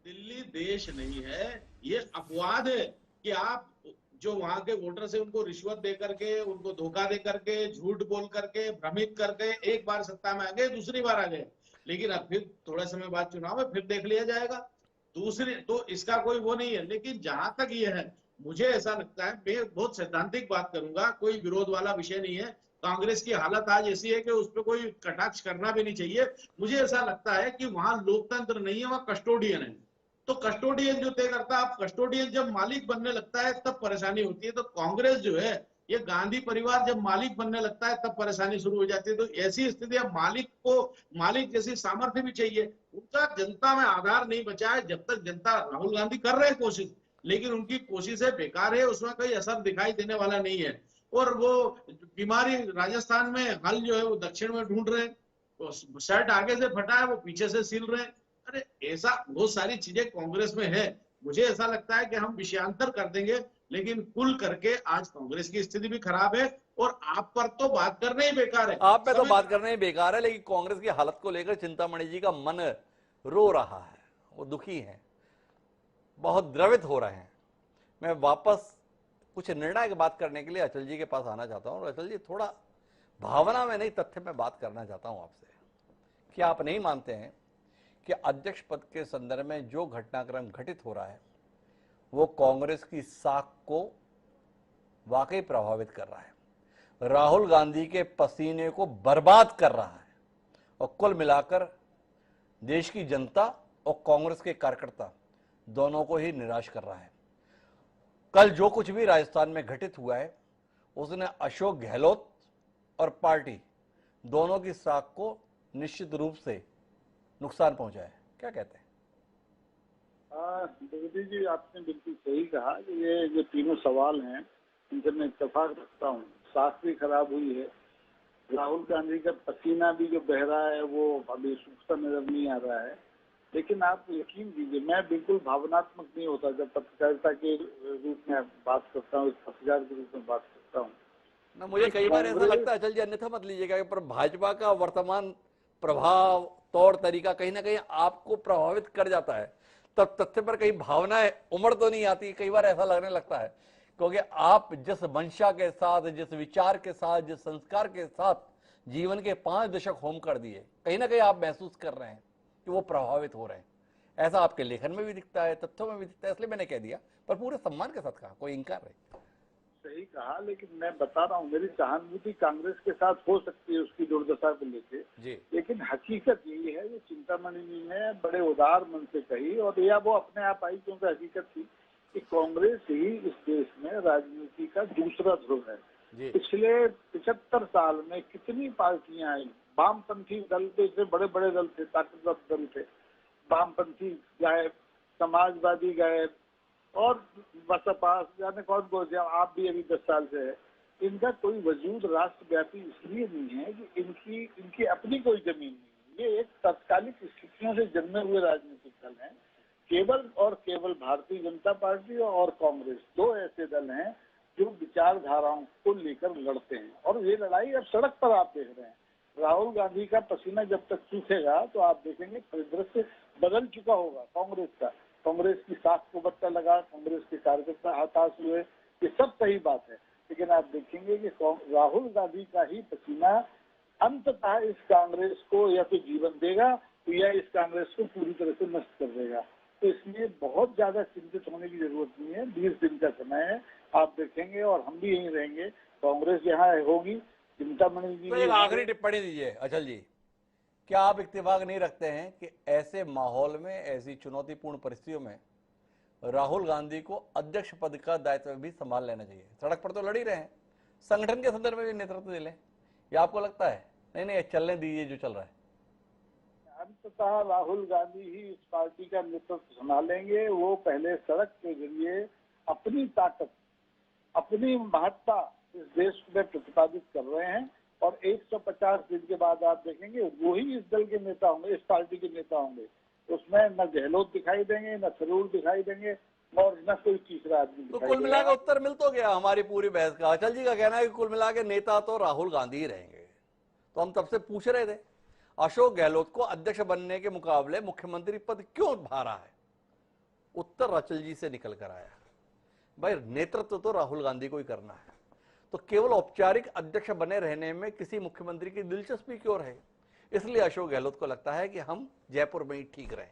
दिल्ली देश नहीं है, ये अपवाद है कि आप जो वहां के वोटर से उनको रिश्वत दे करके, उनको धोखा दे करके, झूठ बोल करके, भ्रमित करके एक बार सत्ता में आ गए, दूसरी बार आ गए, लेकिन अब फिर थोड़े समय बाद चुनाव में फिर देख लिया जाएगा। दूसरी तो इसका कोई वो नहीं है। लेकिन जहां तक ये है, मुझे ऐसा लगता है, मैं बहुत सैद्धांतिक बात करूंगा, कोई विरोध वाला विषय नहीं है। कांग्रेस की हालत आज ऐसी है कि उस पर कोई कटाक्ष करना भी नहीं चाहिए। मुझे ऐसा लगता है कि वहां लोकतंत्र नहीं है, वहां कस्टोडियन है। तो कस्टोडियन जो तय करता है, आप कस्टोडियन जब मालिक बनने लगता है तब परेशानी होती है। तो कांग्रेस जो है, ये गांधी परिवार जब मालिक बनने लगता है तब परेशानी शुरू हो जाती है। तो ऐसी स्थिति, अब मालिक को मालिक जैसी सामर्थ्य भी चाहिए। उनका जनता में आधार नहीं बचा है। जब तक जनता, राहुल गांधी कर रहे हैं कोशिश, लेकिन उनकी कोशिशें बेकार है, उसमें कोई असर दिखाई देने वाला नहीं है। और वो बीमारी राजस्थान में हल जो है वो दक्षिण में ढूंढ रहे हैं, तो शर्ट आगे से फटा है वो पीछे से सिल रहे हैं। अरे ऐसा बहुत सारी चीजें कांग्रेस में है। मुझे ऐसा लगता है कि हम विषयांतर कर देंगे, लेकिन कुल करके आज कांग्रेस की स्थिति भी खराब है। और आप पर तो बात करना ही बेकार है।
आप पे तो बात करना ही बेकार है, लेकिन कांग्रेस की हालत को लेकर चिंतामणि जी का मन रो रहा है, वो दुखी है, बहुत द्रवित हो रहे हैं। मैं वापस कुछ निर्णायक बात करने के लिए अचल जी के पास आना चाहता हूं। और अचल जी, थोड़ा भावना में नहीं, तथ्य में बात करना चाहता हूं आपसे। क्या आप नहीं मानते हैं कि अध्यक्ष पद के संदर्भ में जो घटनाक्रम घटित हो रहा है, वो कांग्रेस की साख को वाकई प्रभावित कर रहा है, राहुल गांधी के पसीने को बर्बाद कर रहा है, और कुल मिलाकर देश की जनता और कांग्रेस के कार्यकर्ता दोनों को ही निराश कर रहा है। कल जो कुछ भी राजस्थान में घटित हुआ है, उसने अशोक गहलोत और पार्टी दोनों की साख को निश्चित रूप से नुकसान पहुंचा है। क्या कहते हैं?
जगदीश जी, आपने बिल्कुल सही कहा कि ये जो तीनों सवाल हैं, इनसे मैं इत्तेफाक रखता हूँ। साख भी खराब हुई है, राहुल गांधी का पसीना भी जो बह रहा है वो अभी सूखता नजर नहीं आ रहा है। लेकिन आप यकीन कीजिए, मैं बिल्कुल भावनात्मक नहीं होता जब पत्रकारिता के रूप में बात करता हूँ, पत्रकार के रूप में बात करता हूँ
ना, मुझे कई बार ऐसा लगता है, अचल जी अन्यथा मत लीजिएगा, पर भाजपा का वर्तमान प्रभाव, तौर तरीका कहीं ना कहीं आपको प्रभावित कर जाता है। तब तथ्य पर कहीं भावनाएं उमड़ तो नहीं आती, कई बार ऐसा लगने लगता है, क्योंकि आप जिस मंशा के साथ, जिस विचार के साथ, जिस संस्कार के साथ जीवन के 5 दशक होम कर दिए, कहीं ना कहीं आप महसूस कर रहे हैं कि वो प्रभावित हो रहे हैं। ऐसा आपके लेखन में भी दिखता है, तथ्यों में भी दिखता है, इसलिए मैंने कह दिया, पर पूरे सम्मान के साथ कहा, कोई इंकार नहीं।
सही कहा, लेकिन मैं बता रहा हूँ, मेरी सहानुभूति कांग्रेस के साथ हो सकती है उसकी दुर्दशा को लेके, लेकिन हकीकत यही है, जो चिंतामणि जी ने बड़े उदार मन से कही, और या वो अपने आप आई, क्योंकि हकीकत थी कि कांग्रेस ही इस देश में राजनीति का दूसरा ध्रुव है।
जी।
पिछले 75 साल में कितनी पार्टियां आई, वामपंथी दल तो इतने बड़े बड़े दल थे, ताकतवर दल थे, वामपंथी गायब, समाजवादी गायब, और बसपा जाने कौन से, आप भी अभी 10 साल से है। इनका कोई वजूद राष्ट्रव्यापी इसलिए नहीं है कि इनकी अपनी कोई जमीन नहीं है। ये एक तात्कालिक स्थितियों से जन्मे हुए राजनीतिक दल हैं। केवल और केवल भारतीय जनता पार्टी और कांग्रेस दो ऐसे दल हैं जो विचारधाराओं को लेकर लड़ते हैं, और ये लड़ाई अब सड़क पर आप देख रहे हैं। राहुल गांधी का पसीना जब तक सूखेगा तो आप देखेंगे परिदृश्य बदल चुका होगा कांग्रेस का। कांग्रेस की साख को बट्टा लगा, कांग्रेस के कार्यकर्ता हताश हुए, ये सब सही बात है, लेकिन आप देखेंगे कि राहुल गांधी का ही पसीना अंततः इस कांग्रेस को या तो जीवन देगा या इस कांग्रेस को पूरी तरह से नष्ट कर देगा। तो इसलिए बहुत ज्यादा चिंतित होने की जरूरत नहीं है। 20 दिन का समय है, आप देखेंगे, और हम भी यहीं रहेंगे, कांग्रेस यहाँ होगी। चिंतामणि जी,
तो एक आखिरी टिप्पणी दीजिए अचल जी, क्या आप इत्तेफाक नहीं रखते हैं कि ऐसे माहौल में, ऐसी चुनौतीपूर्ण परिस्थितियों में राहुल गांधी को अध्यक्ष पद का दायित्व भी संभाल लेना चाहिए? सड़क पर तो लड़ ही रहे हैं, संगठन के संदर्भ में भी नेतृत्व दे लें, या आपको लगता है नहीं चलने दीजिए जो चल रहा है?
अंततः राहुल गांधी ही इस पार्टी का नेतृत्व संभालेंगे। वो पहले सड़क के जरिए अपनी ताकत, अपनी महत्ता इस देश में प्रतिपादित कर रहे हैं, और 150 दिन के बाद आप देखेंगे वो ही इस दल के नेता होंगे, इस पार्टी के नेता होंगे। उसमें न गहलोत दिखाई देंगे, न थरूर दिखाई देंगे, और न कोई तीसरा आदमी
तो
दिखाई
कुल मिला
देगा।
के उत्तर मिल तो गया हमारी पूरी बहस का। अचल जी का कहना है कि कुल मिला के नेता तो राहुल गांधी ही रहेंगे। तो हम तब से पूछ रहे थे अशोक गहलोत को अध्यक्ष बनने के मुकाबले मुख्यमंत्री पद क्यों भा रहा है? उत्तर अचल जी से निकल कर आया, भाई नेतृत्व तो राहुल गांधी को ही करना है, तो केवल औपचारिक अध्यक्ष बने रहने में किसी मुख्यमंत्री की दिलचस्पी क्यों रहे? इसलिए अशोक गहलोत को लगता है कि हम जयपुर में ही ठीक रहे।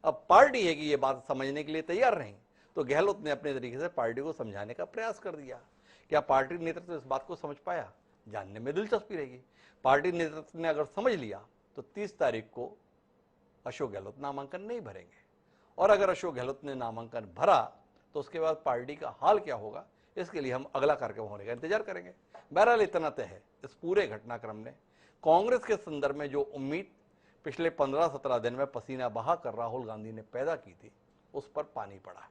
अब पार्टी है कि ये बात समझने के लिए तैयार नहीं, तो गहलोत ने अपने तरीके से पार्टी को समझाने का प्रयास कर दिया। क्या पार्टी नेतृत्व इस बात को समझ पाया? जानने में दिलचस्पी रहेगी। पार्टी नेतृत्व ने अगर समझ लिया तो 30 तारीख को अशोक गहलोत नामांकन नहीं भरेंगे, और अगर अशोक गहलोत ने नामांकन भरा तो उसके बाद पार्टी का हाल क्या होगा, इसके लिए हम अगला कार्यक्रम होने का इंतजार करेंगे। बहरहाल इतना तय है, इस पूरे घटनाक्रम ने कांग्रेस के संदर्भ में जो उम्मीद पिछले 15-17 दिन में पसीना बहा कर राहुल गांधी ने पैदा की थी, उस पर पानी पड़ा है।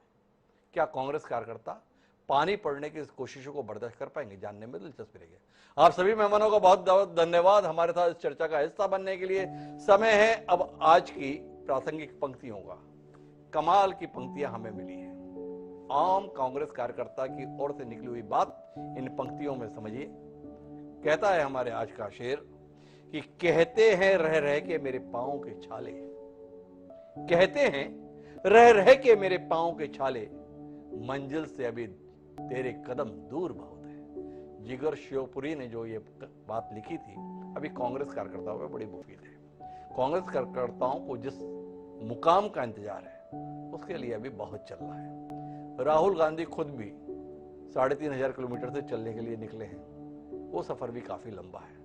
क्या कांग्रेस कार्यकर्ता पानी पड़ने की इस कोशिशों को बर्दाश्त कर पाएंगे? जानने में दिलचस्पी रहेगी। आप सभी मेहमानों का बहुत बहुत धन्यवाद हमारे साथ इस चर्चा का हिस्सा बनने के लिए। समय है अब आज की प्रासंगिक पंक्तियों का। कमाल की पंक्तियां हमें मिली हैं, आम कांग्रेस कार्यकर्ता की ओर से निकली हुई बात इन पंक्तियों में समझिए। कहता है हमारे आज का शेर कि कहते हैं रह रह के मेरे पांव के छाले, कहते हैं रह रह के मेरे पांव के छाले, मंजिल से अभी तेरे कदम दूर बहुत है। जिगर शिवपुरी ने जो ये बात लिखी थी, अभी कांग्रेस कार्यकर्ताओं में बड़ी मुफीद है। कांग्रेस कार्यकर्ताओं को जिस मुकाम का इंतजार है उसके लिए अभी बहुत चल रहा है। राहुल गांधी खुद भी 3500 किलोमीटर से चलने के लिए निकले हैं। वो सफर भी काफी लंबा है,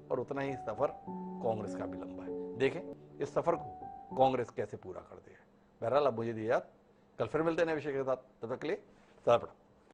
और उतना ही सफर कांग्रेस का भी लंबा है। देखें इस सफर को कांग्रेस कैसे पूरा करती है। बहरहाल अब मुझे दीजिए, कल फिर मिलते हैं नए विषय के साथ, तब तक के लिए सदा प्रणाम।